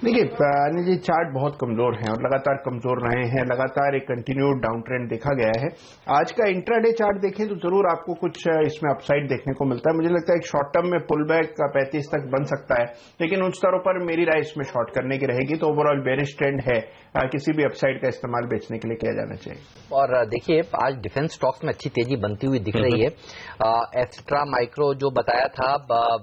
देखिए अनिल जी, चार्ट बहुत कमजोर हैं और लगातार कमजोर रहे हैं, लगातार एक कंटिन्यूड डाउन ट्रेंड देखा गया है। आज का इंट्राडे चार्ट देखें तो जरूर आपको कुछ इसमें अपसाइड देखने को मिलता है। मुझे लगता है एक शॉर्ट टर्म में पुल बैक 35 तक बन सकता है, लेकिन उन स्तरों पर मेरी राय इसमें शॉर्ट करने की रहेगी। तो ओवरऑल बेरिश ट्रेंड है, किसी भी अपसाइड का इस्तेमाल बेचने के लिए किया जाना चाहिए। और देखिए आज डिफेंस स्टॉक्स में अच्छी तेजी बनती हुई दिख रही है। एस्ट्रा माइक्रो जो बताया था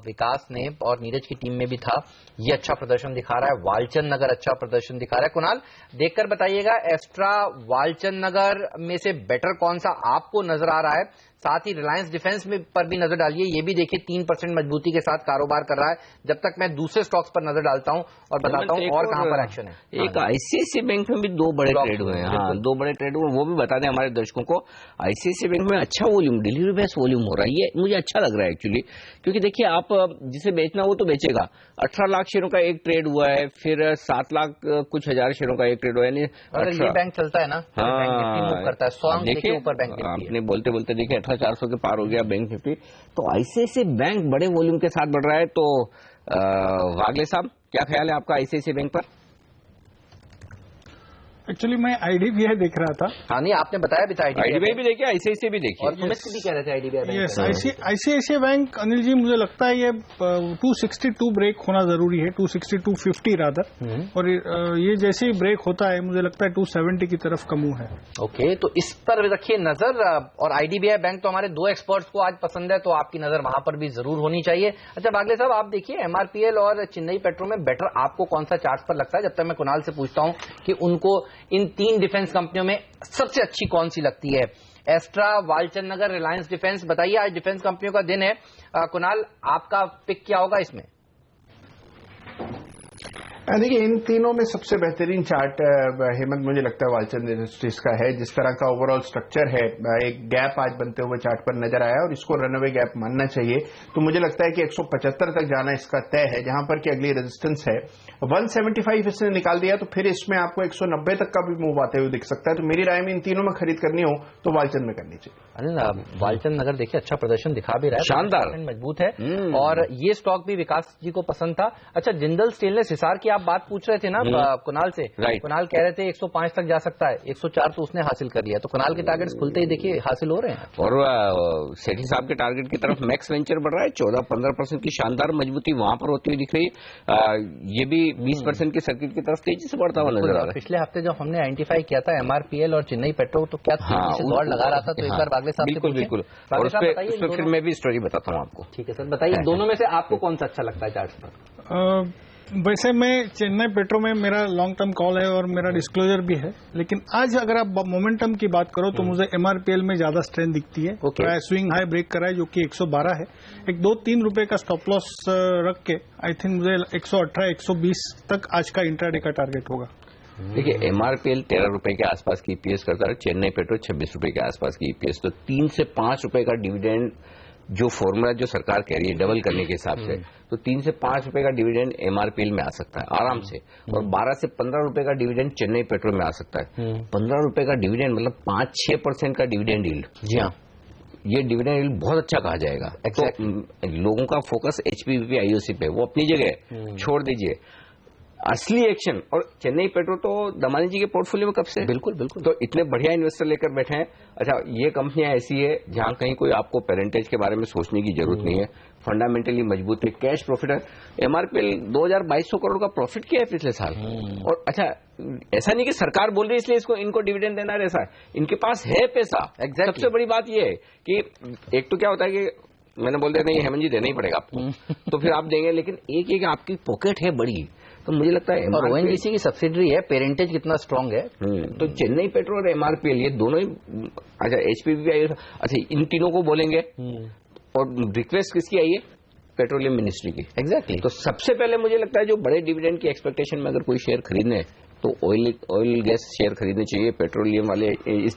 विकास ने और नीरज की टीम में भी था, ये अच्छा प्रदर्शन दिखा रहा है। वालचंद नगर अच्छा प्रदर्शन दिखा रहा है। कुणाल देखकर बताइएगा एस्ट्रा वालचंद नगर में से बेटर कौन सा आपको नजर आ रहा है, साथ ही रिलायंस डिफेंस में पर भी नजर डालिए। ये भी देखिए 3% मजबूती के साथ कारोबार कर रहा है। जब तक मैं दूसरे स्टॉक्स पर नजर डालता हूं और बताता हूं और कहां पर एक्शन है। एक आईसीआईसीआई बैंक में भी 2 बड़े ट्रेड हुए हैं। हाँ, 2 बड़े ट्रेड हुए, वो भी बता दें हमारे दर्शकों को। आईसीआईसीआई बैंक में अच्छा वॉल्यूम, डिलीवरी बेस्ड वॉल्यूम हो रहा है, ये मुझे अच्छा लग रहा है एक्चुअली, क्योंकि देखिए आप जिसे बेचना वो तो बेचेगा। 18 लाख शेयरों का एक ट्रेड हुआ है, फिर 7 लाख कुछ हजार शेयरों का एक ट्रेड हुआ है। ये बैंक चलता है ना, बैंक करता है 100 के ऊपर बैंक। आपने बोलते बोलते देखिए 18,400 के पार हो गया बैंक निफ्टी। तो आईसीआईसीआई बैंक बड़े वॉल्यूम के साथ बढ़ रहा है। तो वागले साहब क्या ख्याल है आपका आईसीआईसीआई बैंक पर? एक्चुअली मैं आईडीबीआई देख रहा था। हाँ नहीं, आपने बताया भी था आईडीबीआई भी देखिए, आईसीआईसीआई भी देखिए, और सुमित भी कह रहे थे IDBI bank. Yes, ICICI bank Anil ji मुझे लगता है ये 262 ब्रेक होना जरूरी है, 262.50 रादर, और ये जैसे ही ब्रेक होता है मुझे लगता है 270 की तरफ का मूव है। ओके, तो इस पर रखिए नजर। और आईडीबीआई बैंक तो हमारे 2 एक्सपर्ट्स को आज पसंद है, तो आपकी नजर वहां पर भी जरूर होनी चाहिए। अच्छा बागले साहब, आप देखिए एमआरपीएल और चेन्नई पेट्रो में बेटर आपको कौन सा चार्ट पर लगता है? जब तक मैं कुणाल से पूछता हूं कि उनको इन 3 डिफेंस कंपनियों में सबसे अच्छी कौन सी लगती है। एस्ट्रा, वालचंद नगर, रिलायंस डिफेंस, बताइए आज डिफेंस कंपनियों का दिन है। कुणाल आपका पिक क्या होगा इसमें? देखिए, इन तीनों में सबसे बेहतरीन चार्ट हेमंत मुझे लगता है वालचंद इंडस्ट्रीज का है। जिस तरह का ओवरऑल स्ट्रक्चर है, एक गैप आज बनते हुए चार्ट पर नजर आया और इसको रनअवे गैप मानना चाहिए। तो मुझे लगता है कि 175 तक जाना इसका तय है, जहां पर कि अगली रेजिस्टेंस है 175 इसने निकाल दिया, तो फिर इसमें आपको 190 तक का भी मूव आते हुए दिख सकता है। तो मेरी राय में इन तीनों में खरीद करनी हो तो वालचंद में करनी चाहिए। अनिल, वालचंद नगर देखिए अच्छा प्रदर्शन दिखा भी रहा है, शानदार मजबूत है और ये स्टॉक भी विकास जी को पसंद था। अच्छा, जिंदल स्टेनलेस हिसार की आप बात पूछ रहे थे ना कुणाल से, कुणाल कह रहे थे 105 तक जा सकता है, 104 तो उसने हासिल कर लिया। तो कुणाल के टारगेट्स खुलते ही देखिए हासिल हो रहे हैं और सेठी साहब के टारगेट की तरफ मैक्स वेंचर बढ़ रहा है, 14-15% की शानदार मजबूती वहां पर होती हुई दिख रही है। ये भी 20% की सर्किट की तरफ तेजी से बढ़ता हुआ नजर आ रहा है। पिछले हफ्ते जब हमने आइडेंटिफाई किया था एमआरपीएल और चेन्नई पेट्रो, तो क्या तेजी से दौड़ लगा रहा था, तो एक बार बागले साहब से बिल्कुल और उस पर फिर मैं भी स्टोरी बताता हूँ आपको। ठीक है सर, बताइए दोनों में से आपको कौन सा अच्छा लगता है चार्ट पर? वैसे मैं चेन्नई पेट्रो में मेरा लॉन्ग टर्म कॉल है और मेरा डिस्क्लोजर भी है, लेकिन आज अगर आप मोमेंटम की बात करो तो मुझे एमआरपीएल में ज्यादा स्ट्रेंथ दिखती है। स्विंग हाई ब्रेक करा है जो कि 112 है, एक 2-3 रुपए का स्टॉप लॉस रख के आई थिंक मुझे 118-120 तक आज का इंट्राडे का टारगेट होगा। देखिए, एमआरपीएल 13 रुपए के आसपास की ईपीएस करता है, चेन्नई पेट्रो 26 रुपए के आसपास की ईपीएस। तो 3 से 5 रुपए का डिविडेंड जो फॉर्मूला जो सरकार कह रही है डबल करने के हिसाब से, तो 3 से 5 रुपए का डिविडेंड एमआरपीएल में आ सकता है आराम से, और 12 से 15 रुपए का डिविडेंड चेन्नई पेट्रो में आ सकता है। 15 रुपए का डिविडेंड मतलब 5-6% का डिविडेंड यील्ड। जी हाँ, ये डिविडेंड यील्ड बहुत अच्छा कहा जाएगा। तो लोगों का फोकस एचपीवीपी आईओसी पे, वो अपनी जगह छोड़ दीजिए। असली एक्शन, और चेन्नई पेट्रो तो दमानी जी के पोर्टफोलियो में कब से, बिल्कुल बिल्कुल, तो इतने बढ़िया इन्वेस्टर लेकर बैठे हैं। अच्छा, ये कंपनियां ऐसी है जहां कहीं कोई आपको पेरेंटेज के बारे में सोचने की जरूरत नहीं है, फंडामेंटली मजबूत है, कैश प्रॉफिट है। एमआरपीएल 2200 करोड़ का प्रॉफिट किया है पिछले साल। और अच्छा, ऐसा नहीं कि सरकार बोल रही है इसलिए इनको डिविडेंड देना है, ऐसा इनके पास है पैसा। सबसे बड़ी बात यह है कि एक तो क्या होता है कि मैंने बोल दिया नहीं हेमंत जी देना ही पड़ेगा आपको तो फिर आप देंगे, लेकिन एक ये कि आपकी पॉकेट है बड़ी, तो मुझे लगता है और ओएनजीसी की सब्सिडरी है, पेरेंटेज कितना स्ट्रांग है। तो चेन्नई पेट्रो और एमआरपीएल ये दोनों ही, अच्छा एचपीवीपी, अच्छा इन तीनों को बोलेंगे। और रिक्वेस्ट किसकी आई है? पेट्रोलियम मिनिस्ट्री की। एग्जैक्टली। तो सबसे पहले मुझे लगता है जो बड़े डिविडेंड की एक्सपेक्टेशन में अगर कोई शेयर खरीदने तो ऑयल गैस शेयर खरीदने चाहिए, पेट्रोलियम वाले इस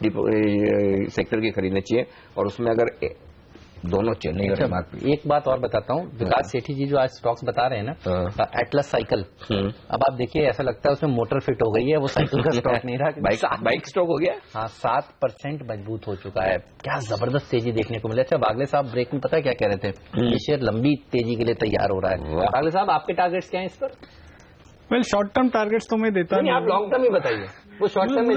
सेक्टर के खरीदने चाहिए, और उसमें अगर दोनों चेन्नई और एमआरपीएल। एक बात और बताता हूँ, विकास सेठी जी जो आज स्टॉक्स बता रहे हैं ना, एटलस साइकिल, अब आप देखिए ऐसा लगता है उसमें मोटर फिट हो गई है, वो साइकिल का स्टॉक नहीं रहा, बाइक स्टॉक हो गया। हाँ, 7% मजबूत हो चुका है, क्या जबरदस्त तेजी देखने को मिला। अच्छा, बागले साहब ब्रेक में पता है क्या कह रहे थे, ये शेयर लंबी तेजी के लिए तैयार हो रहा है। बागले साहब आपके टारगेट्स क्या है इस पर? वेल, शॉर्ट टर्म टारगेट्स तो मैं देता नहीं, आप लॉन्ग टर्म ही बताइए। वो शॉर्ट टर्म में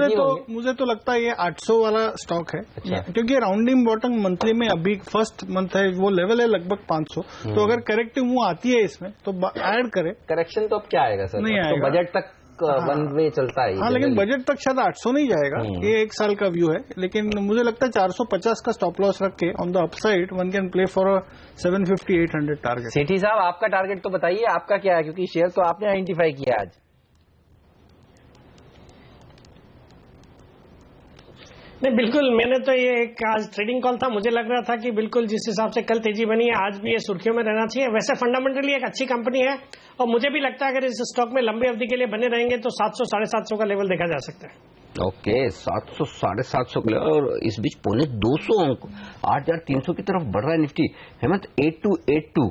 मुझे तो लगता है ये 800 वाला स्टॉक है। अच्छा। क्योंकि राउंडिंग बॉटम मंथली में अभी फर्स्ट मंथ है, वो लेवल है लगभग 500। तो अगर करेक्टिव मूव आती है इसमें तो ऐड करे। करेक्शन तो अब क्या आएगा सर? नहीं आएगा, तो बजट तक वन वे चलता है। हाँ, लेकिन बजट तक शायद 800 नहीं जाएगा, ये एक साल का व्यू है। लेकिन मुझे लगता है 450 का स्टॉप लॉस रख के on the upside one can play for 750-800 target. Sethi साहब आपका टारगेट तो बताइए, आपका क्या है, क्योंकि शेयर तो आपने आइडेंटिफाई किया आज। नहीं, बिल्कुल, मैंने तो ये एक आज ट्रेडिंग कॉल था, मुझे लग रहा था कि बिल्कुल जिस हिसाब से कल तेजी बनी है आज भी ये सुर्खियों में रहना चाहिए। वैसे फंडामेंटली एक अच्छी कंपनी है, और मुझे भी लगता है अगर इस स्टॉक में लंबी अवधि के लिए बने रहेंगे तो 700-750 का लेवल देखा जा सकता है। ओके, 700-750 के लिए, और इस बीच 250 अंक 8,300 की तरफ बढ़ रहा है निफ्टी। हेमंत 8282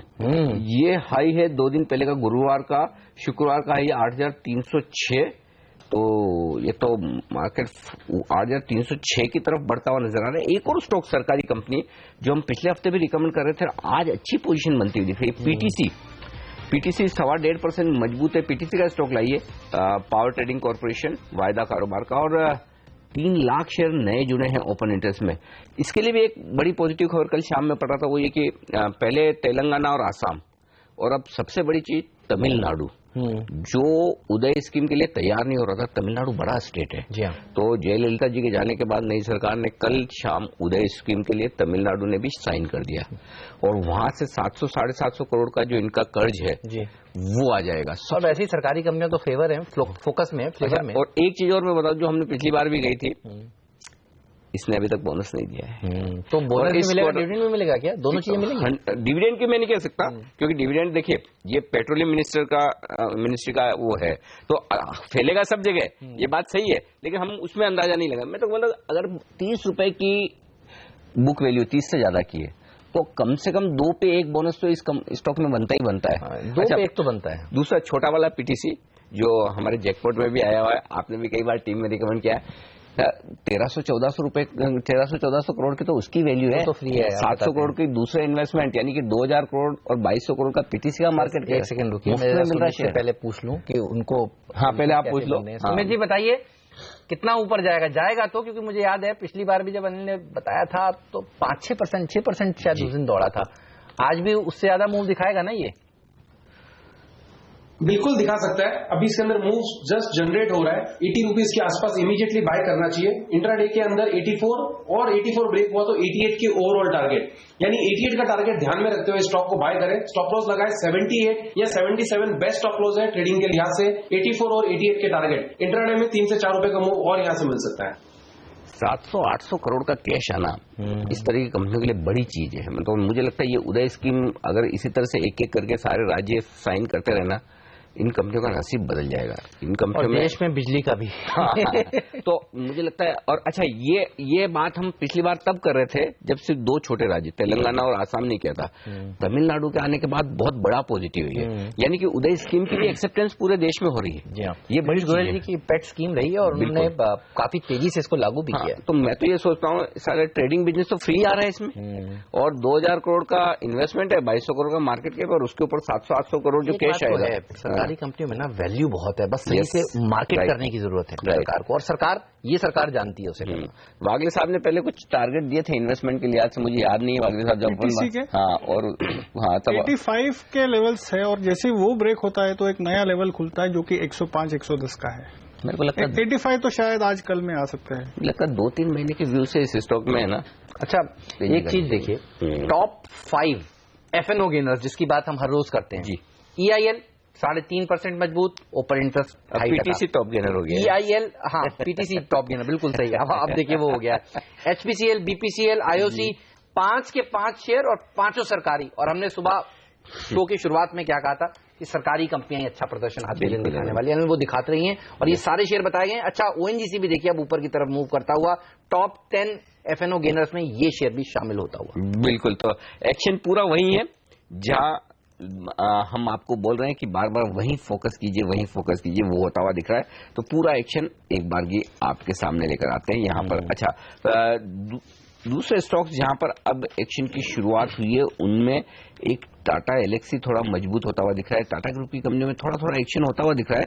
ये हाई है 2 दिन पहले का, गुरुवार का, शुक्रवार का है ये 8,306। तो ये तो मार्केट 8,306 की तरफ बढ़ता हुआ नजर आ रहा है। एक और स्टॉक सरकारी कंपनी जो हम पिछले हफ्ते भी रिकमेंड कर रहे थे, आज अच्छी पोजीशन बनती हुई दिख रही है, पीटीसी 1.25% मजबूत है। पीटीसी का स्टॉक लाइए, पावर ट्रेडिंग कॉर्पोरेशन, वायदा कारोबार का, और 3 लाख शेयर नए जुड़े हैं ओपन इंटरेस्ट में। इसके लिए भी एक बड़ी पॉजिटिव खबर कल शाम में पड़ रहा था, वो ये कि पहले तेलंगाना और आसाम, और अब सबसे बड़ी चीज तमिलनाडु, जो उदय स्कीम के लिए तैयार नहीं हो रहा था। तमिलनाडु बड़ा स्टेट है। जी हाँ। तो जयललिता जी के जाने के बाद नई सरकार ने कल शाम उदय स्कीम के लिए तमिलनाडु ने भी साइन कर दिया, और वहां से 700-750 करोड़ का जो इनका कर्ज है जी, वो आ जाएगा। और वैसी सरकारी कंपनियां तो फेवर है, फोकस में, फ्लेवर में। और एक चीज और मैं बताऊं, जो हमने पिछली बार भी गई थी, इसने अभी तक बोनस नहीं दिया है। तो बोनस भी मिलेगा, डिविडेंड भी मिलेगा क्या? दोनों चीजें मिलेंगी? डिविडेंड की मैं नहीं कह सकता, क्योंकि डिविडेंड देखिए ये पेट्रोलियम मिनिस्ट्री का वो है, तो फैलेगा सब जगह, ये बात सही है, लेकिन हम उसमें अंदाजा नहीं लगा। मैं तो बोला अगर 30 रुपए की बुक वैल्यू 30 से ज्यादा की है तो कम से कम 2 पे 1 बोनस तो इस स्टॉक में बनता ही बनता है। 2 पे 1 तो बनता है। दूसरा छोटा वाला पीटीसी जो हमारे जैकपॉट में भी आया हुआ है, आपने भी कई बार टीम में रिकमेंड किया है, 1300-1400 करोड़ की तो उसकी वैल्यू है, तो फ्री है। 700 करोड़ की दूसरे इन्वेस्टमेंट, यानी कि 2000 करोड़ और 2200 करोड़ का पीटीसी का मार्केट। एक सेकंड रुकिए, पहले पूछ लूं कि उनको। हाँ पहले आप पूछ लो। सुमित जी बताइए कितना ऊपर जाएगा तो, क्योंकि मुझे याद है पिछली बार भी जब अनिल ने बताया था तो 5-6% शायद उस दिन दौड़ा था, आज भी उससे ज्यादा मूव दिखाएगा ना ये? बिल्कुल दिखा सकता है। अभी इसके अंदर मूव जस्ट जनरेट हो रहा है, 80 रुपीज के आसपास इमीडिएटली बाय करना चाहिए। इंट्राडे के अंदर 84 और 84 ब्रेक हुआ तो 88 के ओवरऑल टारगेट, यानी 88 का टारगेट ध्यान में रखते हुए स्टॉक को बाय करें। स्टॉप लॉस लगाए 78 या 77 बेस्ट स्टॉप लॉस है ट्रेडिंग के लिहाज से। 84 और 88 के टारगेट, इंट्राडे में 3 से 4 रुपए का मूव और यहां से मिल सकता है। 700-800 करोड़ का कैश आना इस तरह की कंपनियों के लिए बड़ी चीज है। मतलब मुझे लगता है ये उदय स्कीम अगर इसी तरह से एक एक करके सारे राज्य साइन करते रहना, इन कंपनियों का नसीब बदल जाएगा। इन कंपनियों में देश में बिजली का भी तो मुझे लगता है। और अच्छा ये बात हम पिछली बार तब कर रहे थे जब सिर्फ 2 छोटे राज्य तेलंगाना और आसाम ने किया था। तमिलनाडु के आने के बाद बहुत बड़ा पॉजिटिव है, यानी कि उदय स्कीम की भी एक्सेप्टेंस पूरे देश में हो रही है। ये बड़ी गोयल जी की पेट स्कीम रही है और उन्होंने काफी तेजी से इसको लागू भी किया। तो मैं तो ये सोचता हूँ सारे ट्रेडिंग बिजनेस तो फ्री आ रहा है इसमें, और 2000 करोड़ का इन्वेस्टमेंट है, 2200 करोड़ का मार्केट कैप, और उसके ऊपर 700-800 करोड़ जो कैश आएगा। सरकारी कंपनियों में ना वैल्यू बहुत है, बस सही से मार्केट करने की जरूरत है सरकार को, और सरकार जानती है उसे। वागले साहब ने पहले कुछ टारगेट दिए थे इन्वेस्टमेंट के लिहाज से, मुझे याद नहीं है वागले साहब जब तब 85 के लेवल्स है, और जैसे वो ब्रेक होता है तो एक नया लेवल खुलता है जो कि 105-110 का है। मेरे को लगता है 85 तो शायद आज कल में आ सकता है। लगता है 2-3 महीने के व्यू से इस स्टॉक में है ना। अच्छा एक चीज देखिए, टॉप 5 FNO गेनर्स जिसकी बात हम हर रोज करते हैं जी। EIL 3.5% मजबूत, open interest, PTC top gainer हो गया। EIL हाँ पीटीसी टॉप गेनर बिल्कुल सही है। अब देखिए वो हो गया। HPCL, BPCL, IOC 5 के 5 शेयर और 5 सरकारी। और हमने सुबह शो की शुरुआत में क्या कहा था कि सरकारी कंपनियां अच्छा प्रदर्शन आज के दिन दिखाने वाली है, वो दिखाते रही हैं और ये सारे शेयर बताए गए। अच्छा ONGC भी देखिए अब ऊपर की तरफ मूव करता हुआ, टॉप 10 FNO गेनर्स में ये शेयर भी शामिल होता हुआ। बिल्कुल, तो एक्शन पूरा वही है जहां हम आपको बोल रहे हैं कि बार बार वहीं फोकस कीजिए, वो होता हुआ दिख रहा है। तो पूरा एक्शन एक बार ये आपके सामने लेकर आते हैं यहाँ पर। अच्छा दूसरे स्टॉक्स जहां पर अब एक्शन की शुरुआत हुई है उनमें एक टाटा एलेक्सी थोड़ा मजबूत होता हुआ दिख रहा है। टाटा ग्रुप की कंपनियों में थोड़ा थोड़ा एक्शन होता हुआ दिख रहा है।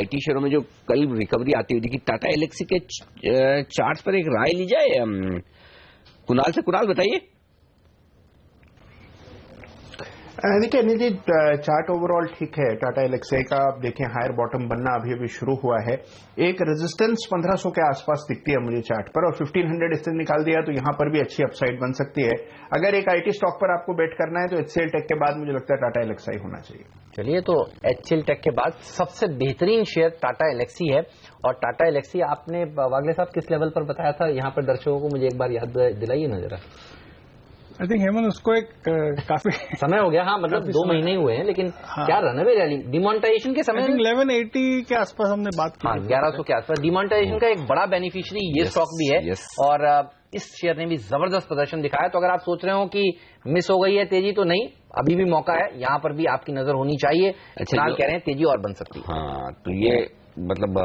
IT शेयरों में जो कल रिकवरी आती हुई दिखी, टाटा एलेक्सी के चार्ट्स पर एक राय ली जाए कुणाल से। कुणाल बताइए। देखिए अनिल जी, चार्ट ओवरऑल ठीक है। टाटा एलेक्सी का आप देखें हायर बॉटम बनना अभी शुरू हुआ है। एक रेजिस्टेंस 1500 के आसपास दिखती है मुझे चार्ट पर, और 1500 इससे निकाल दिया तो यहां पर भी अच्छी अपसाइड बन सकती है। अगर एक IT स्टॉक पर आपको बेट करना है तो HCL टेक के बाद मुझे लगता है टाटा एलेक्सी होना चाहिए। चलिए, तो HCL टेक के बाद सबसे बेहतरीन शेयर टाटा एलेक्सी है। और टाटा एलेक्सी आपने वागले साहब किस लेवल पर बताया था यहाँ पर दर्शकों को, मुझे एक बार याद दिलाइए ना जरा। आई थिंक हेमंत उसको एक काफी समय हो गया। हाँ मतलब 2 महीने हुए हैं, लेकिन क्या रनअवे रैली डिमोनेटाइजेशन के समय 1180 के आसपास हमने बात की। हाँ 1100 के आसपास डिमोनेटाइजेशन का एक बड़ा बेनिफिशियरी ये स्टॉक भी है। और इस शेयर ने भी जबरदस्त प्रदर्शन दिखाया। तो अगर आप सोच रहे हो कि मिस हो गई है तेजी, तो नहीं, अभी भी मौका है, यहाँ पर भी आपकी नजर होनी चाहिए। अच्छा कह रहे हैं तेजी और बन सकती है। हाँ तो ये मतलब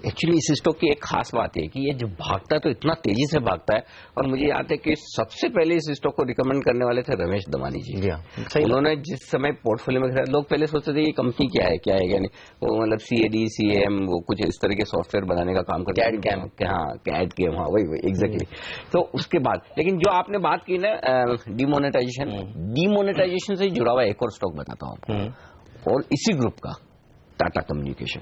एक्चुअली इस स्टॉक की एक खास बात है कि ये जो भागता है तो इतना तेजी से भागता है। और मुझे याद है कि सबसे पहले इस स्टॉक को रिकमेंड करने वाले थे रमेश दमानी जी। उन्होंने जिस समय पोर्टफोलियो में खरीदा, लोग पहले सोचते थे ये कंपनी क्या है क्या नहीं, वो मतलब CAD CAM वो कुछ इस तरह के सॉफ्टवेयर बनाने का काम करते हैं। CAD CAM हाँ वही एग्जैक्टली। तो उसके बाद लेकिन जो आपने बात की ना डिमोनेटाइजेशन से जुड़ा हुआ एक और स्टॉक बताता हूँ, और इसी ग्रुप का टाटा कम्युनिकेशन।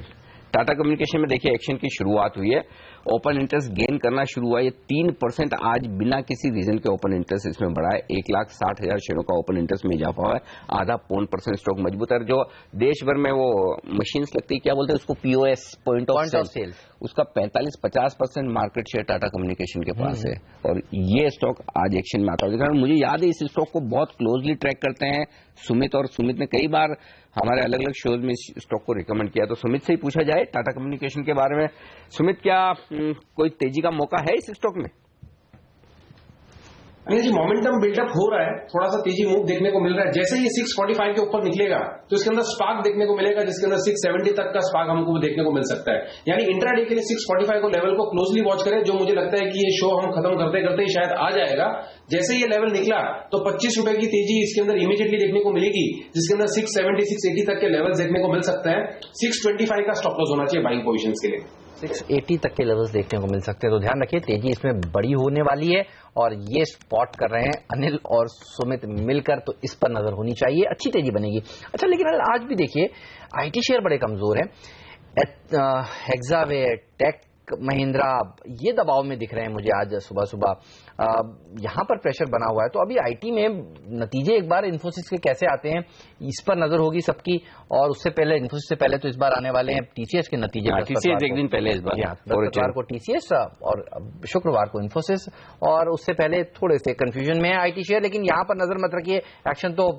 टाटा कम्युनिकेशन में देखिए एक्शन की शुरुआत हुई है, ओपन इंटरेस्ट गेन करना शुरू हुआ है। ये 3% आज बिना किसी रीजन के ओपन इंटरेस्ट इसमें बढ़ा है। 1,60,000 शेयरों का ओपन इंटरेस्ट में इजाफा हुआ है, आधा 0.5% स्टॉक मजबूत है। जो देश भर में वो मशीन्स लगती है, क्या बोलते हैं उसको, पीओएस, पॉइंट ऑफ सेल, उसका 45-50% मार्केट शेयर टाटा कम्युनिकेशन के पास है। और ये स्टॉक आज एक्शन में आता है। मुझे याद है इस स्टॉक को बहुत क्लोजली ट्रैक करते हैं सुमित, और सुमित ने कई बार हमारे अलग अलग शोज में इस स्टॉक को रिकमेंड किया। तो सुमित से ही पूछा जाए टाटा कम्युनिकेशन के बारे में। सुमित, क्या कोई तेजी का मौका है इस स्टॉक में? अनिल जी, मोमेंटम बिल्डअप हो रहा है, थोड़ा सा तेजी मूव देखने को मिल रहा है। जैसे ये 645 के ऊपर निकलेगा तो इसके अंदर स्पार्क देखने को मिलेगा, जिसके अंदर 670 तक का स्पार्क हमको देखने को मिल सकता है। यानी इंट्राडे के लिए 645 को लेवल को क्लोजली वॉच करें, जो मुझे लगता है कि ये शो हम खत्म करते करते ही शायद आ जाएगा। जैसे ये लेवल निकला तो 25 रुपए की तेजी इसके अंदर इमीडिएटली देखने को मिलेगी, जिसके अंदर 670, 680 तक के लेवल देखने को मिल सकता है। 625 का स्टॉप लॉस होना चाहिए बाइंग पोजीशंस के लिए। 680 तक के लेवल्स देखने को मिल सकते हैं, तो ध्यान रखिए तेजी इसमें बड़ी होने वाली है। और ये स्पॉट कर रहे हैं अनिल और सुमित मिलकर, तो इस पर नजर होनी चाहिए, अच्छी तेजी बनेगी। अच्छा, लेकिन अनिल आज भी देखिए आईटी शेयर बड़े कमजोर हैं। हेक्सावे, टेक महिंद्रा ये दबाव में दिख रहे हैं मुझे आज सुबह सुबह। यहां पर प्रेशर बना हुआ है। तो अभी आईटी में नतीजे एक बार इन्फोसिस के कैसे आते हैं, इस पर नजर होगी सबकी। और उससे पहले, इन्फोसिस से पहले तो इस बार आने वाले हैं टीसीएस के नतीजे। टीसीएस एक दिन पहले इस बार, बृहस्पतिवार को टीसीएस और शुक्रवार को इन्फोसिस। और उससे पहले थोड़े से कंफ्यूजन में है आईटी शेयर, लेकिन यहां पर नजर मत रखिए, एक्शन तो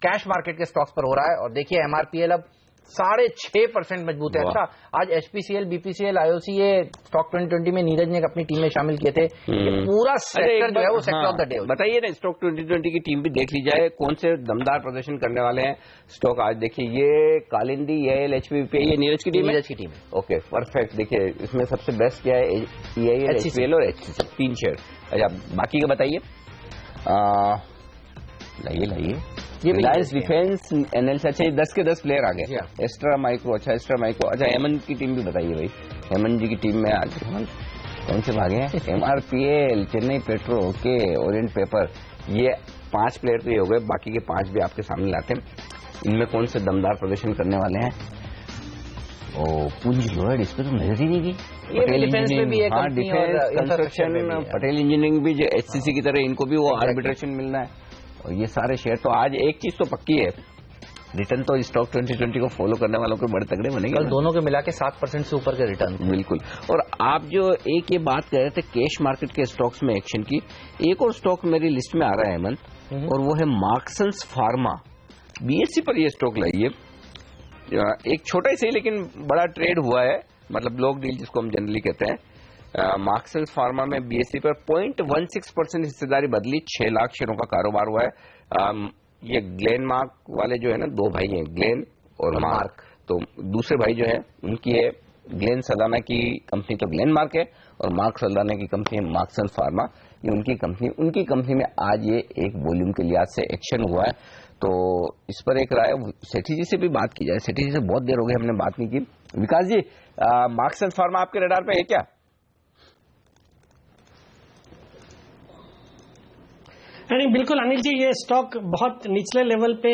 कैश मार्केट के स्टॉक्स पर हो रहा है। और देखिए एमआरपीएल अब 6.5% मजबूत है। अच्छा, आज एचपीसीएल, बीपीसीएल, आईओसीए स्टॉक 2020 में नीरज ने अपनी टीम में शामिल किए थे। ये पूरा सेक्टर जो है वो सेक्टर ऑफ द डे। बताइए ना, स्टॉक 2020 की टीम भी देख ली जाए, कौन से दमदार प्रदर्शन करने वाले हैं स्टॉक आज। देखिए ये कालिंदी, एएल, एचपीपीआई, ये नीरज की टीम है। नीरज की टीम है। Okay, perfect. देखिए इसमें सबसे बेस्ट क्या है, एएल, एचपीएल और एचसीसी, 3 शेयर। अच्छा, बाकी का बताइए। लाइए रिलायंस डिफेंस, एनएलसी। अच्छा, ये 10 के 10 प्लेयर आ गए। एस्ट्रा माइक्रो, अच्छा एस्ट्रा माइक्रो। अच्छा, हेमंत की टीम भी बताइए भाई। हेमंत जी की टीम में आज कौन से भागे हैं? MRPL, Chennai petro, okay, Orient paper. ये 5 प्लेयर तो ये हो गए, बाकी के 5 भी आपके सामने लाते हैं। इनमें कौन से दमदार प्रदर्शन करने वाले हैं? पूंजी लोहेड, इस पर तो नजर ही नहीं की। पटेल इंजीनियरिंग, हाँ, डिफेंस, कंस्ट्रक्शन, पटेल इंजीनियरिंग भी जो एचसीसी की तरह इनको भी वो आर्बिट्रेशन मिलना है। और ये सारे शेयर तो आज एक चीज तो पक्की है, रिटर्न तो स्टॉक 2020 को फॉलो करने वालों के बड़े तगड़े बनेंगे। कल दोनों के मिला के 7% से ऊपर के रिटर्न। बिल्कुल। और आप जो एक ये बात कह रहे थे कैश मार्केट के स्टॉक्स में एक्शन की, एक और स्टॉक मेरी लिस्ट में आ रहा है हेमंत, और वो है मार्क्संस फार्मा। बीएससी पर ये स्टॉक लाइए। एक छोटा ही सही लेकिन बड़ा ट्रेड हुआ है, मतलब ब्लॉक डील जिसको हम जनरली कहते हैं। मार्क्संस फार्मा में बीएससी पर 0.16% हिस्सेदारी बदली, 6 लाख शेयरों का कारोबार हुआ है। ये ग्लेन मार्क वाले जो है ना, 2 भाई हैं, ग्लेन और मार्क। तो दूसरे भाई जो है उनकी है ग्लेन सल्दाना की कंपनी तो ग्लेन मार्क है, और मार्क सल्दाना की कंपनी है मार्क्संस फार्मा, ये उनकी कंपनी में आज ये एक वॉल्यूम के लिहाज से एक्शन हुआ है। तो इस पर एक राय सेठी जी से भी बात की जाए। सेठी जी से बहुत देर हो गई हमने बात नहीं की। विकास जी, मार्क्संस फार्मा आपके रडार पे है क्या? नहीं, बिल्कुल अनिल जी, ये स्टॉक बहुत निचले लेवल पे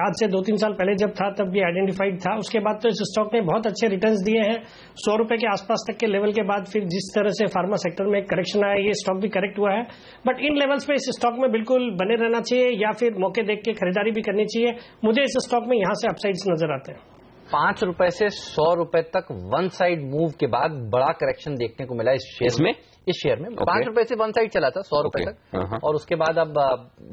आज से 2-3 साल पहले जब था तब भी आइडेंटिफाइड था। उसके बाद तो इस स्टॉक ने बहुत अच्छे रिटर्न्स दिए हैं। 100 रुपए के आसपास तक के लेवल के बाद फिर जिस तरह से फार्मा सेक्टर में करेक्शन आया, ये स्टॉक भी करेक्ट हुआ है। बट इन लेवल्स पे इस स्टॉक में बिल्कुल बने रहना चाहिए, या फिर मौके देख के खरीदारी भी करनी चाहिए। मुझे इस स्टॉक में यहाँ से अपसाइड्स नजर आते हैं। 5 रुपए से 100 रुपए तक वन साइड मूव के बाद बड़ा करेक्शन देखने को मिला इस शेयर में। इस शेयर में 5 रुपए से वन साइड चला था 100 रुपए तक, और उसके बाद अब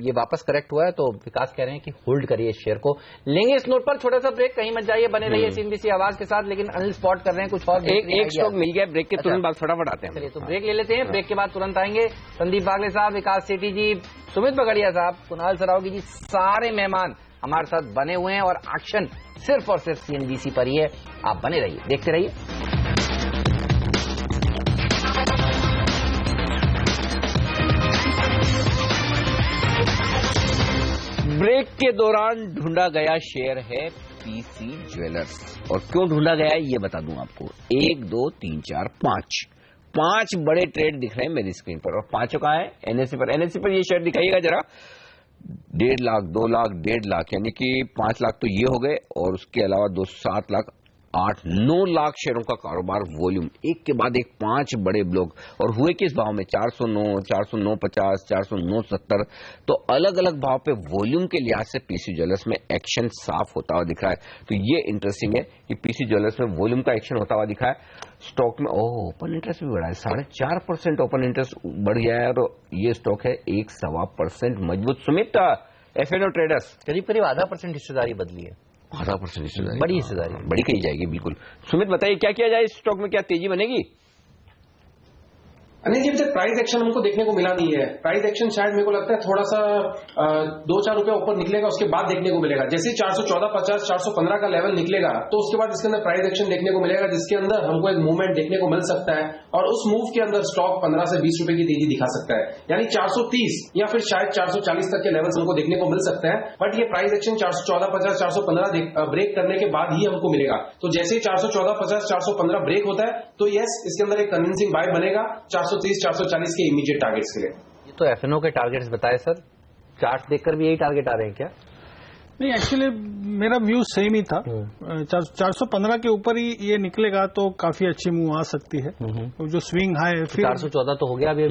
ये वापस करेक्ट हुआ है। तो विकास कह रहे हैं कि होल्ड करिए इस शेयर को। लेंगे इस नोट पर छोटा सा ब्रेक, कहीं मत जाइए, बने रहिए सीएनबीसी आवाज के साथ। लेकिन अनिल स्पॉट कर रहे हैं कुछ और एक स्टॉक मिल गया ब्रेक के तुरंत बाद, फटाफट आते हैं। चलिए तो ब्रेक ले लेते हैं, ब्रेक के बाद तुरंत आएंगे। संदीप बागले साहब, विकास सेठी जी, सुमित बगड़िया साहब, कुणाल सरावगी जी, सारे मेहमान हमारे साथ बने हुए हैं, और एक्शन सिर्फ और सिर्फ सीएनबीसी पर ही है। आप बने रहिए, देखते रहिए। ब्रेक के दौरान ढूंढा गया शेयर है पीसी ज्वेलर्स, और क्यों ढूंढा गया है ये बता दूं आपको। 1, 2, 3, 4, 5 बड़े ट्रेड दिख रहे हैं मेरी स्क्रीन पर, और 5 का है एनएससी पर। एनएससी पर ये शेयर दिखाइएगा जरा। 1.5 लाख, 2 लाख, 1.5 लाख, यानी कि 5 लाख तो ये हो गए, और उसके अलावा 7 लाख 8-9 लाख शेयरों का कारोबार, वॉल्यूम एक के बाद एक 5 बड़े ब्लॉक, और हुए किस भाव में 409, 409.50, 409.70। तो अलग अलग भाव पे वॉल्यूम के लिहाज से पीसी ज्वेलर्स में एक्शन साफ होता हुआ दिख रहा है। तो ये इंटरेस्टिंग है कि पीसी ज्वेलर्स में वॉल्यूम का एक्शन होता हुआ दिखा है। स्टॉक में ओपन इंटरेस्ट भी बढ़ा है, 4.5% ओपन इंटरेस्ट बढ़ गया है, और ये स्टॉक है 1.25% मजबूत। सुमित, एफएनओ ट्रेडर्स करीब करीब 0.5% हिस्सेदारी बदली है, 0.5% हिस्सेदारी, बड़ी हिस्सेदारी, बड़ी कही जाएगी बिल्कुल। सुमित बताइए क्या किया जाए इस स्टॉक में, क्या तेजी बनेगी? अनिल जी, अभी तक प्राइस एक्शन हमको देखने को मिला नहीं है। प्राइस एक्शन शायद मेरे को लगता है थोड़ा सा 2-4 रुपया ऊपर निकलेगा, उसके बाद देखने को मिलेगा। जैसे 414.50, 415 का लेवल निकलेगा तो उसके बाद इसके अंदर प्राइस एक्शन देखने को मिलेगा, जिसके अंदर हमको एक मूवमेंट देखने को मिल सकता है, और उस मूव के अंदर स्टॉक 15 से 20 रुपए की तेजी दिखा सकता है। यानी 430 या फिर शायद 440 तक के लेवल्स हमको देखने को मिल सकता है। बट ये प्राइस एक्शन 414.50, 415 ब्रेक करने के बाद ही हमको मिलेगा। तो जैसे ही 414.50, 415 ब्रेक होता है तो यस, इसके अंदर एक कन्विंसिंग बाय बनेगा 430, 440 के इमीडिएट टारगेट्स के लिए। ये तो एफएनओ के टारगेट्स बताए सर, चार्ट देखकर भी यही टारगेट आ रहे हैं क्या? नहीं, एक्चुअली मेरा व्यू सेम ही था। 415 के ऊपर ही ये निकलेगा तो काफी अच्छी मूव आ सकती है। जो स्विंग हाई है फिर 414 तो हो गया अभी।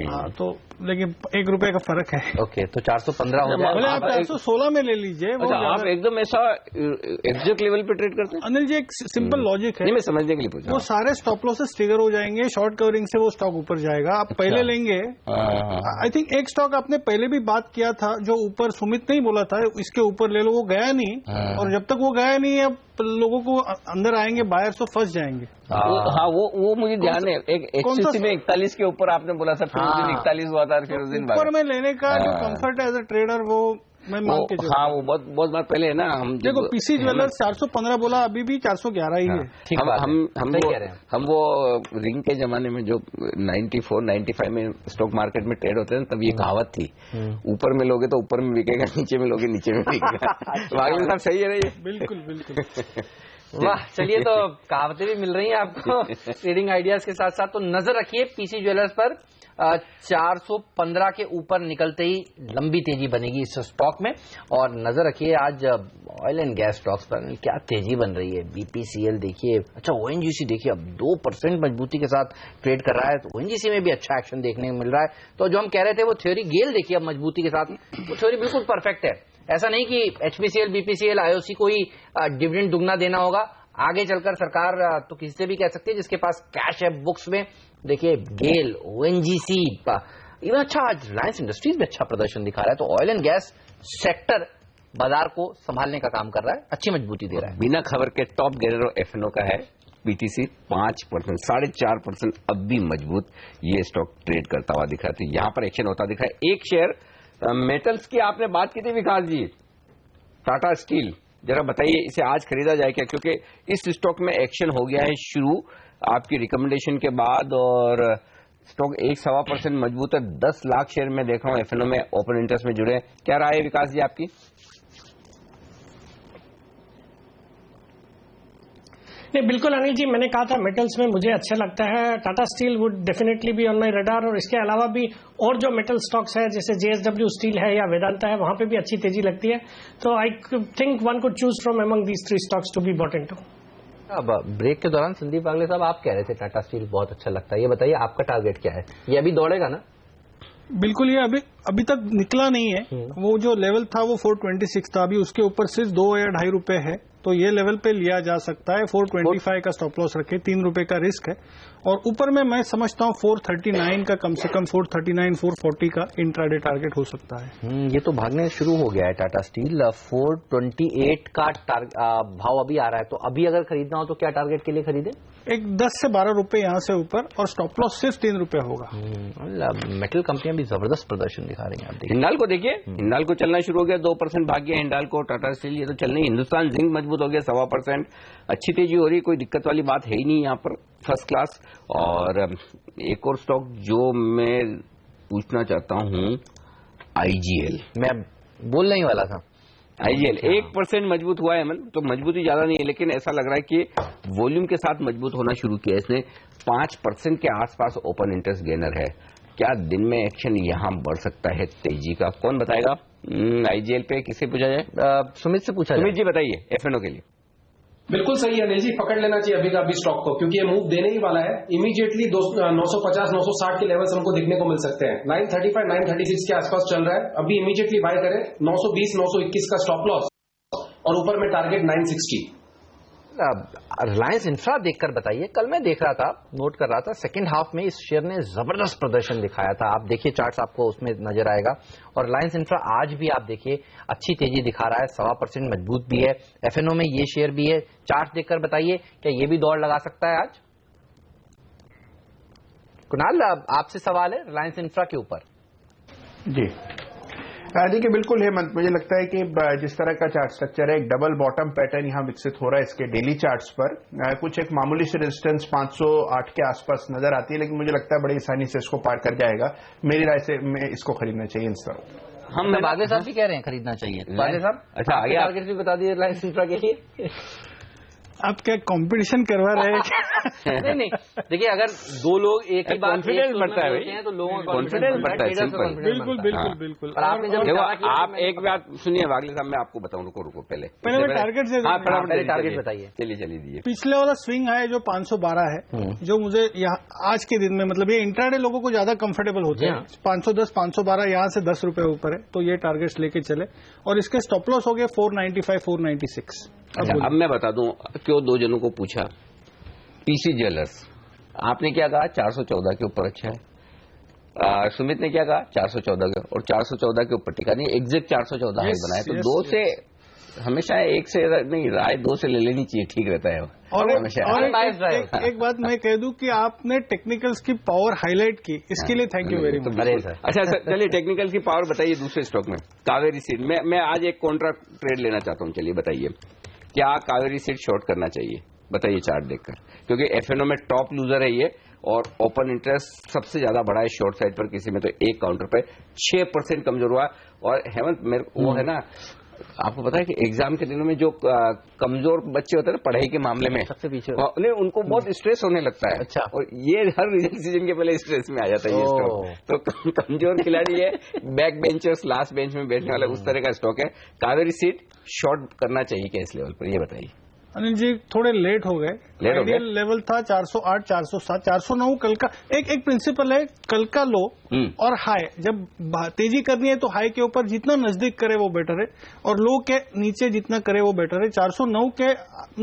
हाँ, तो लेकिन 1 रुपए का फर्क है। ओके, तो 415 हो गया। पहले आप 416 में ले लीजिए। अच्छा, आप एकदम ऐसा एग्जैक्ट लेवल पे ट्रेड करते हैं? अनिल जी, एक सिंपल लॉजिक है, नहीं, मैं समझने के लिए पूछा। वो सारे स्टॉप लॉसेस ट्रिगर हो जाएंगे, शॉर्ट कवरिंग से वो स्टॉक ऊपर जाएगा। आप पहले लेंगे। आई थिंक एक स्टॉक आपने पहले भी बात किया था, जो ऊपर सुमित नहीं बोला था इसके ऊपर ले लो, वो गया नहीं, और जब तक वो गया नहीं अब लोगों को अंदर आएंगे बायर्स तो फंस जाएंगे। हाँ, वो मुझे ध्यान है। एक एक्सिस में 41 के ऊपर आपने बोला था, फिर उस दिन 41 हुआ था, फिर उस दिन ऊपर में लेने का जो कंफर्ट है एज अ ट्रेडर, वो मैं मान के चलता हूं। हाँ, वो बहुत बार पहले है ना। हम देखो, पीसी ज्वेलर्स 415 बोला, अभी भी 411 ही है। ठीक, हम वो रिंग के जमाने में जो 94, 95 में स्टॉक मार्केट में ट्रेड होते हैं, तब ये कहावत थी, ऊपर में लोगे तो ऊपर में बिकेगा, नीचे में लोगे नीचे में बिकेगा। वागिल साहब सही है ना ये? बिल्कुल बिल्कुल। वाह, चलिए, तो कहावतें भी मिल रही हैं आपको ट्रेडिंग आइडियाज के साथ साथ। तो नजर रखिए पीसी ज्वेलर्स पर, 415 के ऊपर निकलते ही लंबी तेजी बनेगी इस स्टॉक में। और नजर रखिए आज ऑयल एंड गैस स्टॉक्स पर क्या तेजी बन रही है। बीपीसीएल देखिए, अच्छा ओएनजीसी देखिए, अब 2% मजबूती के साथ ट्रेड कर रहा है, तो ओएनजीसी में भी अच्छा एक्शन देखने को मिल रहा है। तो जो हम कह रहे थे वो थ्योरी, गेल देखिए अब मजबूती के साथ, वो थ्योरी बिल्कुल परफेक्ट है। ऐसा नहीं कि एचपीसीएल, बीपीसीएल, आईओसी को ही डिविडेंड दुगना देना होगा। आगे चलकर सरकार तो किसी से भी कह सकती है जिसके पास कैश है बुक्स में। देखिए गेल, ओएनजीसी, इवन अच्छा आज रिलायंस इंडस्ट्रीज में अच्छा प्रदर्शन दिखा रहा है। तो ऑयल एंड गैस सेक्टर बाजार को संभालने का काम कर रहा है, अच्छी मजबूती दे रहा है। बिना खबर के टॉप गेनर एफएनओ का है बीटीसी 5%, 4.5% अब भी मजबूत ये स्टॉक ट्रेड करता हुआ दिखा। तो यहां पर एक्शन होता दिखा है। एक शेयर मेटल्स की आपने बात की थी विकास जी, टाटा स्टील, जरा बताइए इसे आज खरीदा जाए क्या? क्योंकि इस स्टॉक में एक्शन हो गया है शुरू आपकी रिकमेंडेशन के बाद, और स्टॉक 1.25% मजबूत है। 10 लाख शेयर में देख रहा हूं एफएनओ में ओपन इंटरेस्ट में जुड़े। क्या राय है विकास जी आपकी? नहीं, बिल्कुल अनिल जी, मैंने कहा था मेटल्स में मुझे अच्छा लगता है। Tata steel would definitely be on my radar, और इसके अलावा भी और जो मेटल स्टॉक्स है जैसे जेएसडब्ल्यू स्टील है या वेदांता है, वहां पे भी अच्छी तेजी लगती है। तो I think one could choose from among these 3 stocks to be bought into. अब ब्रेक के दौरान संदीप वागले साहब आप कह रहे थे टाटा स्टील बहुत अच्छा लगता है, ये बताइए आपका टारगेट क्या है? ये अभी दौड़ेगा ना? बिल्कुल, ये अभी तक निकला नहीं है। वो जो लेवल था वो 426 था, अभी उसके ऊपर सिर्फ 2 या 2.5 रुपए है, तो ये लेवल पे लिया जा सकता है। 425 का स्टॉप लॉस रखे, 3 रुपए का रिस्क है। और ऊपर में मैं समझता हूँ 439 का, कम से कम 439, 440 का इंट्राडे टारगेट हो सकता है। ये तो भागने शुरू हो गया है टाटा स्टील। 428 का भाव अभी आ रहा है, तो अभी अगर खरीदना हो तो क्या टारगेट के लिए खरीदे? एक 10 से 12 रुपए यहाँ से ऊपर, और स्टॉप लॉस सिर्फ 3 रुपए होगा। मेटल कंपनियां भी जबरदस्त प्रदर्शन दिखा रही हैं। आप देखिए हिंडाल को देखिए, हिंडाल को चलना शुरू हो गया, 2% भाग गया हिंडाल को। टाटा स्टील ये तो चल नहीं। हिंदुस्तान जिंक मजबूत हो गया 1.25%, अच्छी तेजी हो रही, कोई दिक्कत वाली बात है ही नहीं यहाँ पर, फर्स्ट क्लास। और एक और स्टॉक जो मैं पूछना चाहता हूँ, आईजीएल, मैं बोलने ही वाला था। आईजीएल 1% मजबूत हुआ है, तो मजबूती ज्यादा नहीं है, लेकिन ऐसा लग रहा है कि वॉल्यूम के साथ मजबूत होना शुरू किया इसने। 5% के आसपास ओपन इंटरेस्ट गेनर है। क्या दिन में एक्शन यहां बढ़ सकता है तेजी का? कौन बताएगा? आईजीएल पे किसे पूछा जाए? सुमित से पूछा। सुमित जी बताइए एफएनओ के लिए। बिल्कुल सही है अनिल जी, पकड़ लेना चाहिए अभी का अभी स्टॉक को, क्योंकि ये मूव देने ही वाला है। इमीडिएटली 950 960 के लेवल्स हमको देखने को मिल सकते हैं। 935 936 के आसपास चल रहा है, अभी इमीडिएटली बाय करें। 920 921 का स्टॉप लॉस और ऊपर में टारगेट 960। रिलायंस इंफ्रा देखकर बताइए, कल मैं देख रहा था, नोट कर रहा था, सेकंड हाफ में इस शेयर ने जबरदस्त प्रदर्शन दिखाया था। आप देखिए चार्ट्स, आपको उसमें नजर आएगा। और रिलायंस इंफ्रा आज भी आप देखिए अच्छी तेजी दिखा रहा है, 1.25% मजबूत भी है। एफएनओ में ये शेयर भी है। चार्ट देखकर बताइए क्या ये भी दौड़ लगा सकता है आज? कुणाल, आपसे सवाल है रिलायंस इंफ्रा के ऊपर। जी देखिए, बिल्कुल हेमंत, मुझे लगता है कि जिस तरह का चार्ट स्ट्रक्चर है, एक डबल बॉटम पैटर्न यहां विकसित हो रहा है इसके डेली चार्ट्स पर। कुछ एक मामूली से रेजिस्टेंस 508 के आसपास नजर आती है, लेकिन मुझे लगता है बड़ी आसानी से इसको पार कर जाएगा। मेरी राय से मैं इसको खरीदना चाहिए इन तरह। हम बागले साहब भी कह रहे हैं खरीदना चाहिए। बागले साहब, अच्छा आगे टारगेट भी बता दिए रिलायंस इंफ्रा के लिए। आप क्या कंपटीशन करवा रहे हैं? नहीं, देखिए अगर दो लोग एक ही बात कॉन्फिडेंस बढ़ता है भाई, तो लोगों का कॉन्फिडेंस बढ़ता है, सिंपल। बिल्कुल बिल्कुल बिल्कुल। और आपने जब देखो, आप एक बात सुनिए वागले साहब, मैं आपको बताऊं, रुको पहले मैं टारगेट से पहले टारगेट बताइए। चलिए दीजिए। पिछले वाला स्विंग है जो 512 है, जो मुझे यहाँ आज के दिन में, मतलब ये इंट्राडे लोगों को ज्यादा कंफर्टेबल होते हैं। 510 512 यहाँ से 10 रुपए ऊपर है, तो ये टारगेट्स लेके चले। और इसके स्टॉप लॉस हो गए 495 496। अच्छा, अब मैं बता दूं क्यों दो जनों को पूछा। पीसी ज्वेलर्स, आपने क्या कहा 414 के ऊपर अच्छा है, सुमित ने क्या कहा 414 के, और 414 के ऊपर टिका नहीं, एग्जैक्ट 414 हाई बनाया। तो दो से हमेशा एक से नहीं, राय दो से ले लेनी चाहिए, ठीक रहता है। और एक बात मैं कह दूं कि आपने टेक्निकल्स की पावर हाईलाइट की, इसके लिए थैंक यू वेरी मच। अच्छा चलिए, टेक्निकल्स की पावर बताइए। दूसरे स्टॉक में कावेरी सीड, मैं आज एक कॉन्ट्रैक्ट ट्रेड लेना चाहता हूं। चलिए बताइए, क्या कावेरी सीड शॉर्ट करना चाहिए? बताइए चार्ट देखकर, क्योंकि एफएनओ में टॉप लूजर है ये, और ओपन इंटरेस्ट सबसे ज्यादा बड़ा है शॉर्ट साइड पर। किसी में तो एक काउंटर पे 6% कमजोर हुआ। और हेमंत, मेरे वो है ना, आपको पता है कि एग्जाम के दिनों में जो कमजोर बच्चे होते हैं ना पढ़ाई के मामले में, सबसे पीछे नहीं, उनको बहुत स्ट्रेस होने लगता है। अच्छा। और ये हर रिजल्ट सीजन के पहले स्ट्रेस में आ जाता है ये स्टॉक। तो कमजोर खिलाड़ी है, बैक बेंचर्स, लास्ट बेंच में बैठने वाला, उस तरह का स्टॉक है। कावेरी सीड शॉर्ट करना चाहिए क्या इस लेवल पर, ये बताइए। अनिल जी थोड़े लेट हो गए। आइडियल लेवल था 408 407 409 कल का। एक प्रिंसिपल है, कल का लो और हाई, जब तेजी करनी है तो हाई के ऊपर जितना नजदीक करे वो बेटर है, और लो के नीचे जितना करे वो बेटर है। 409 के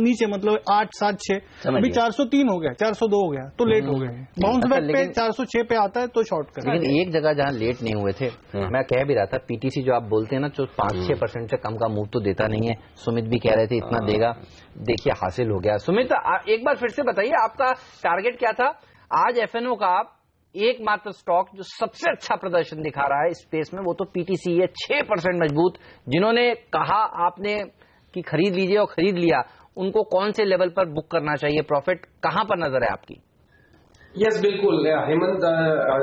नीचे मतलब 8 7 6, अभी 403 हो गया, 402 हो गया, तो लेट हो गए। बाउंस बैक पे 406 पे आता है तो शॉर्ट कर। लेकिन एक जगह जहां लेट नहीं हुए थे, मैं कह भी रहा था, पीटीसी जो आप बोलते हैं ना, जो 5-6% से कम का मूव तो देता नहीं है। सुमित भी कह रहे थे इतना देगा, देखिए हासिल हो गया। सुमित, एक बार फिर से बताइए आपका टारगेट क्या था? आज एफएनओ का एकमात्र स्टॉक जो सबसे अच्छा प्रदर्शन दिखा रहा है स्पेस में, वो तो पीटीसी है, 6% मजबूत। जिन्होंने कहा आपने कि खरीद लीजिए और खरीद लिया, उनको कौन से लेवल पर बुक करना चाहिए? प्रॉफिट कहां पर नजर है आपकी? यस, बिल्कुल हेमंत,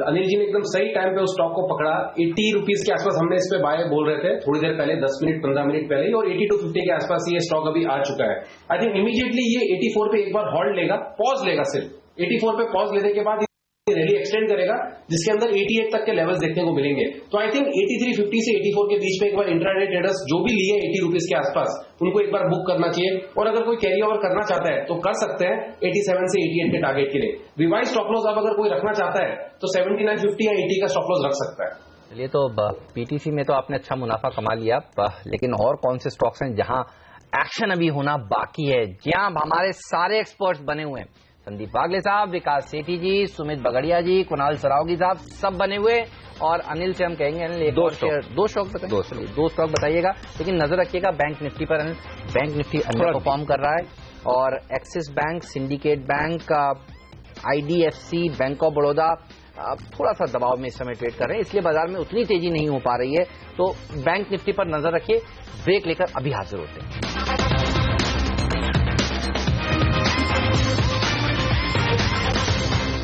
अनिल जी ने एकदम सही टाइम पे उस स्टॉक को पकड़ा। 80 रुपीज के आसपास हमने इस पे बाय बोल रहे थे थोड़ी देर पहले, 10 मिनट 15 मिनट पहले ही, और 8250 के आसपास ये स्टॉक अभी आ चुका है। आई थिंक इमीडिएटली ये 84 पे एक बार हॉल्ड लेगा, पॉज लेगा। सिर्फ 84 पे पॉज लेने के बाद रैली एक्सटेंड करेगा, जिसके अंदर 88 तक के लेवल्स देखने को मिलेंगे। तो आई थिंक 8350 से 84 के बीच में एक बार इंट्राडे ट्रेडर्स जो भी लिए 80 रुपीज के आसपास, उनको एक बार बुक करना चाहिए। और अगर कोई कैरी ओवर करना चाहता है तो कर सकते हैं 87 से 88 के टारगेट के लिए। रिवाइज स्टॉप लॉस अब अगर कोई रखना चाहता है तो 7950 या 80 का स्टॉप लॉस रख सकता है। चलिए, तो पीटीसी में तो आपने अच्छा मुनाफा कमा लिया, लेकिन और कौन से स्टॉक्स हैं जहां एक्शन अभी होना बाकी है, जहां हमारे सारे एक्सपर्ट्स बने हुए हैं? संदीप वागले साहब, विकास सेठी जी, सुमित बगड़िया जी, कुणाल सरावगी साहब, सब बने हुए। और अनिल से हम कहेंगे, अनिल दो स्टॉक बताइएगा, लेकिन नजर रखिएगा बैंक निफ्टी पर। Anil, bank Nifty under perform कर रहा है, और axis bank, syndicate bank, IDFC, bank of Baroda थोड़ा सा दबाव में इस समय ट्रेड कर रहे हैं, इसलिए बाजार में उतनी तेजी नहीं हो पा रही है। तो बैंक निफ्टी पर नजर रखिए। ब्रेक लेकर अभी हाजिर होते हैं।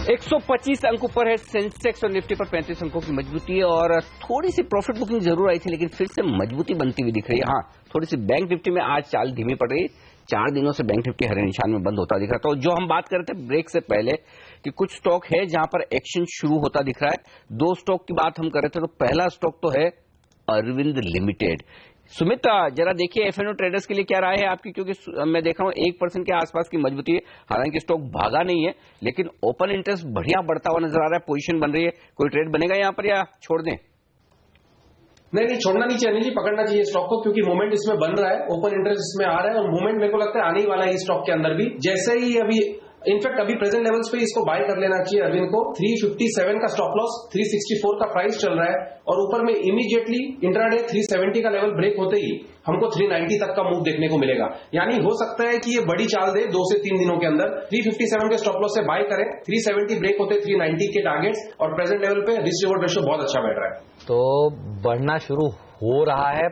125 अंक ऊपर है सेंसेक्स, और निफ्टी पर 35 अंकों की मजबूती है। और थोड़ी सी प्रॉफिट बुकिंग जरूर आई थी, लेकिन फिर से मजबूती बनती हुई दिख रही है। हाँ, थोड़ी सी बैंक निफ्टी में आज चाल धीमी पड़ रही। 4 दिनों से बैंक निफ्टी हरे निशान में बंद होता दिख रहा था। तो जो हम बात कर रहे थे ब्रेक से पहले कि कुछ स्टॉक है जहां पर एक्शन शुरू होता दिख रहा है, 2 स्टॉक की बात हम कर रहे थे। तो पहला स्टॉक तो है अरविंद लिमिटेड। सुमित, जरा देखिए एफएनओ ट्रेडर्स के लिए क्या राय है आपकी, क्योंकि मैं देख रहा हूँ 1% के आसपास की मजबूती है, हालांकि स्टॉक भागा नहीं है, लेकिन ओपन इंटरेस्ट बढ़िया बढ़ता हुआ नजर आ रहा है, पोजीशन बन रही है, कोई ट्रेड बनेगा यहाँ पर या छोड़ दें? नहीं, छोड़ना नहीं चाहिए जी, पकड़ना चाहिए स्टॉक को, क्योंकि मोमेंट इसमें बन रहा है, ओपन इंटरेस्ट इसमें आ रहा है और मोमेंट मेरे को लगता है आने ही वाला है इस स्टॉक के अंदर भी। जैसे ही अभी इनफैक्ट अभी प्रेजेंट लेवल्स पे इसको बाय कर लेना चाहिए अरविंद को। 357 का स्टॉप लॉस, 364 का प्राइस चल रहा है और ऊपर में इमीडिएटली इंट्राडे 370 का लेवल ब्रेक होते ही हमको 390 तक का मूव देखने को मिलेगा। यानी हो सकता है कि ये बड़ी चाल दे 2 से 3 दिनों के अंदर। 357 के स्टॉप लॉस से बाय करें, 370 ब्रेक होते 390 के टारगेट्स और प्रेजेंट लेवल पे रिस्क रिवॉर्ड रेशियो बहुत अच्छा बैठ रहा है। तो बढ़ना शुरू हो रहा है,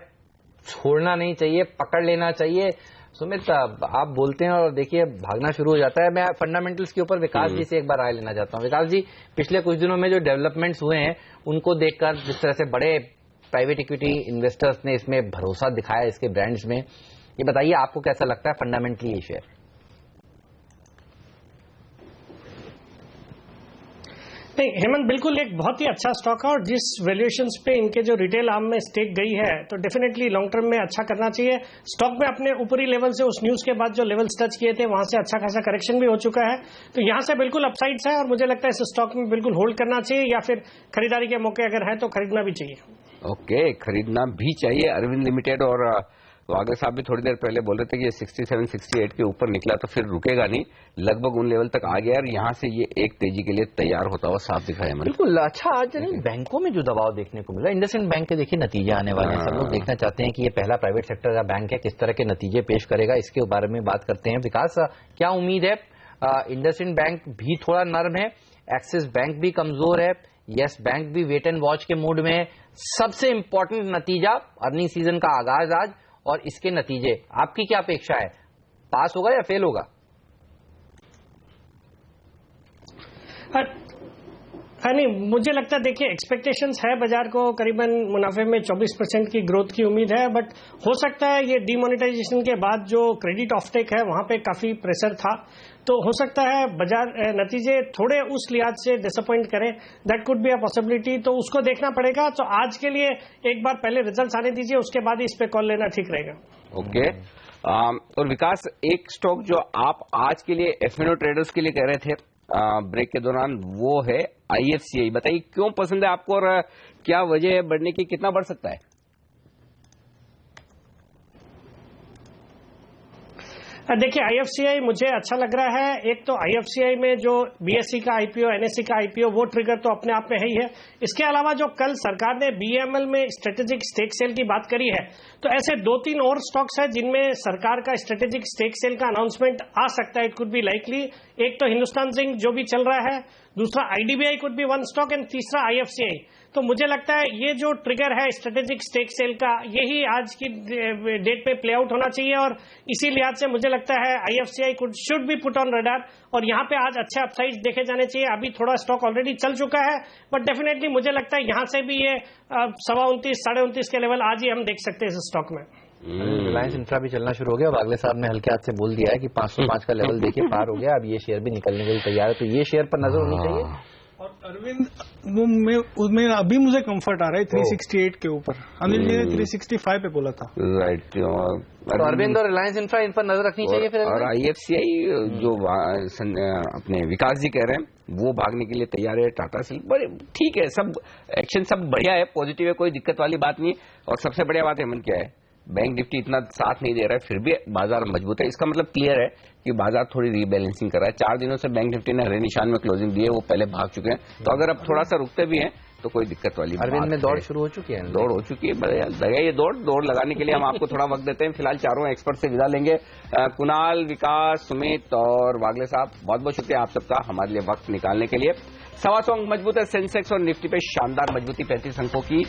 छोड़ना नहीं चाहिए, पकड़ लेना चाहिए। सुमित, आप बोलते हैं और देखिए भागना शुरू हो जाता है। मैं फंडामेंटल्स के ऊपर विकास जी से एक बार राय लेना चाहता हूं। विकास जी, पिछले कुछ दिनों में जो डेवलपमेंट्स हुए हैं उनको देखकर, जिस तरह से बड़े प्राइवेट इक्विटी इन्वेस्टर्स ने इसमें भरोसा दिखाया इसके ब्रांड्स में, ये बताइए आपको कैसा लगता है फंडामेंटली ये शेयर? नहीं हेमंत, बिल्कुल एक बहुत ही अच्छा स्टॉक है और जिस वैल्यूएशंस पे इनके जो रिटेल आर्म में स्टेक गई है तो डेफिनेटली लॉन्ग टर्म में अच्छा करना चाहिए। स्टॉक में अपने ऊपरी लेवल से उस न्यूज के बाद जो लेवल्स टच किए थे वहां से अच्छा खासा करेक्शन भी हो चुका है, तो यहां से बिल्कुल अपसाइड्स है और मुझे लगता है इस स्टॉक में बिल्कुल होल्ड करना चाहिए या फिर खरीदारी के मौके अगर है तो खरीदना भी चाहिए। ओके, खरीदना भी चाहिए। अरविंद लिमिटेड और वागले साहब भी थोड़ी देर पहले बोल रहे थे कि ये 67-68 के ऊपर निकला तो फिर रुकेगा नहीं, लगभग उन लेवल तक आ गया और यहाँ से ये एक तेजी के लिए तैयार होता हुआ साफ दिखा है। बिल्कुल। अच्छा, आज बैंकों में जो दबाव देखने को मिला, इंडसइंड बैंक के देखिए नतीजे आने वाले हैं, सब लोग देखना चाहते हैं कि ये पहला प्राइवेट सेक्टर का बैंक है, किस तरह के नतीजे पेश करेगा, इसके बारे में बात करते हैं। विकास, क्या उम्मीद है? इंडसइंड बैंक भी थोड़ा नर्म है, एक्सिस बैंक भी कमजोर है, यस बैंक भी वेट एंड वॉच के मूड में है। सबसे इंपॉर्टेंट नतीजा अर्निंग सीजन का आगाज आज और इसके नतीजे, आपकी क्या अपेक्षा है? पास होगा या फेल होगा? नहीं, मुझे लगता है देखिए एक्सपेक्टेशंस है बाजार को करीबन मुनाफे में 24% की ग्रोथ की उम्मीद है, बट हो सकता है ये डीमोनेटाइजेशन के बाद जो क्रेडिट ऑफटेक है वहां पे काफी प्रेशर था, तो हो सकता है बाजार नतीजे थोड़े उस लिहाज से डिसअपॉइंट करें, that could be a possibility, तो उसको देखना पड़ेगा। तो आज के लिए एक बार पहले रिजल्ट्स आने दीजिए, उसके बाद ही इस पे कॉल लेना ठीक रहेगा। ओके। और विकास, एक स्टॉक जो आप आज के लिए एफएनओ ट्रेडर्स के लिए कह रहे थे ब्रेक के दौरान, वो है आईएफसीआई। बताइए क्यों पसंद है आपको और क्या वजह है बढ़ने की, कितना बढ़ सकता है? देखिए आईएफसीआई मुझे अच्छा लग रहा है। एक तो आईएफसीआई में जो बीएसई का आईपीओ, एनएसई का आईपीओ, वो ट्रिगर तो अपने आप में है ही है। इसके अलावा जो कल सरकार ने बीएमएल में स्ट्रेटेजिक स्टेक सेल की बात करी है, तो ऐसे 2-3 और स्टॉक्स हैं जिनमें सरकार का स्ट्रेटेजिक स्टेक सेल का अनाउंसमेंट आ सकता है, इट कुड बी लाइकली। एक तो हिंदुस्तान जिंक जो भी चल रहा है, दूसरा IDBI could be one stock and तीसरा आईएफसीआई। तो मुझे लगता है ये जो ट्रिगर है स्ट्रेटेजिक स्टेक सेल का, यही आज की डेट पे प्ले आउट होना चाहिए और इसी लिहाज से मुझे लगता है IFCI should be put on radar और यहाँ पे आज अच्छे अपसाइड्स देखे जाने चाहिए। अभी थोड़ा स्टॉक ऑलरेडी चल चुका है, बट डेफिनेटली मुझे लगता है यहाँ से भी ये 29.25, 29.5 के लेवल आज ही हम देख सकते हैं इस स्टॉक में। रिलायंस इंफ्रा भी चलना शुरू हो गया। अगले साहब ने हल्के हाथ से बोल दिया है कि 505 का लेवल देखिए पार हो गया, अब ये शेयर भी निकलने के लिए तैयार है, तो ये शेयर पर नजर होनी चाहिए। और अरविंद, वो मैं अभी मुझे कंफर्ट आ रहा है 368 के ऊपर। अनिल जी ने 365 पे बोला था, राइट। तो अरविंद और रिलायंस इंफ्रा इन पर नजर रखनी चाहिए फिर। और आईएफसीआई जो अपने विकास जी कह रहे हैं वो भागने के लिए तैयार है। टाटा स्टील बड़े ठीक है, सब एक्शन सब बढ़िया है, पॉजिटिव है, कोई दिक्कत वाली बात नहीं। और सबसे बढ़िया बात है मन क्या है, बैंक निफ्टी इतना साथ नहीं दे रहा है फिर भी बाजार मजबूत है। इसका मतलब क्लियर है कि बाजार थोड़ी रीबैलेंसिंग कर रहा है। 4 दिनों से बैंक निफ्टी ने हरे निशान में क्लोजिंग दी है, वो पहले भाग चुके हैं, तो अगर अब थोड़ा सा रुकते भी हैं तो कोई दिक्कत वाली बात अरविंद में दौड़ शुरू हो चुकी है, दौड़ हो चुकी है। लगाइए दौड़ लगाने के लिए हम आपको थोड़ा वक्त देते हैं। फिलहाल चारों एक्सपर्ट से विदा लेंगे। कुणाल, विकास, सुमित और वागले साहब, बहुत बहुत शुक्रिया आप सबका हमारे लिए वक्त निकालने के लिए। 125 अंक मजबूत है सेंसेक्स और निफ्टी पे शानदार मजबूती 35 अंकों की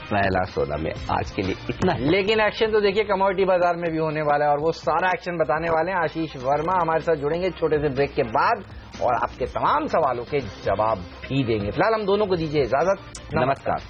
पहला सौदा में। आज के लिए इतना, लेकिन एक्शन तो देखिए कमोडिटी बाजार में भी होने वाला है और वो सारा एक्शन बताने वाले हैं आशीष वर्मा। हमारे साथ जुड़ेंगे छोटे से ब्रेक के बाद और आपके तमाम सवालों के जवाब भी देंगे। फिलहाल हम दोनों को दीजिए इजाजत, नमस्कार।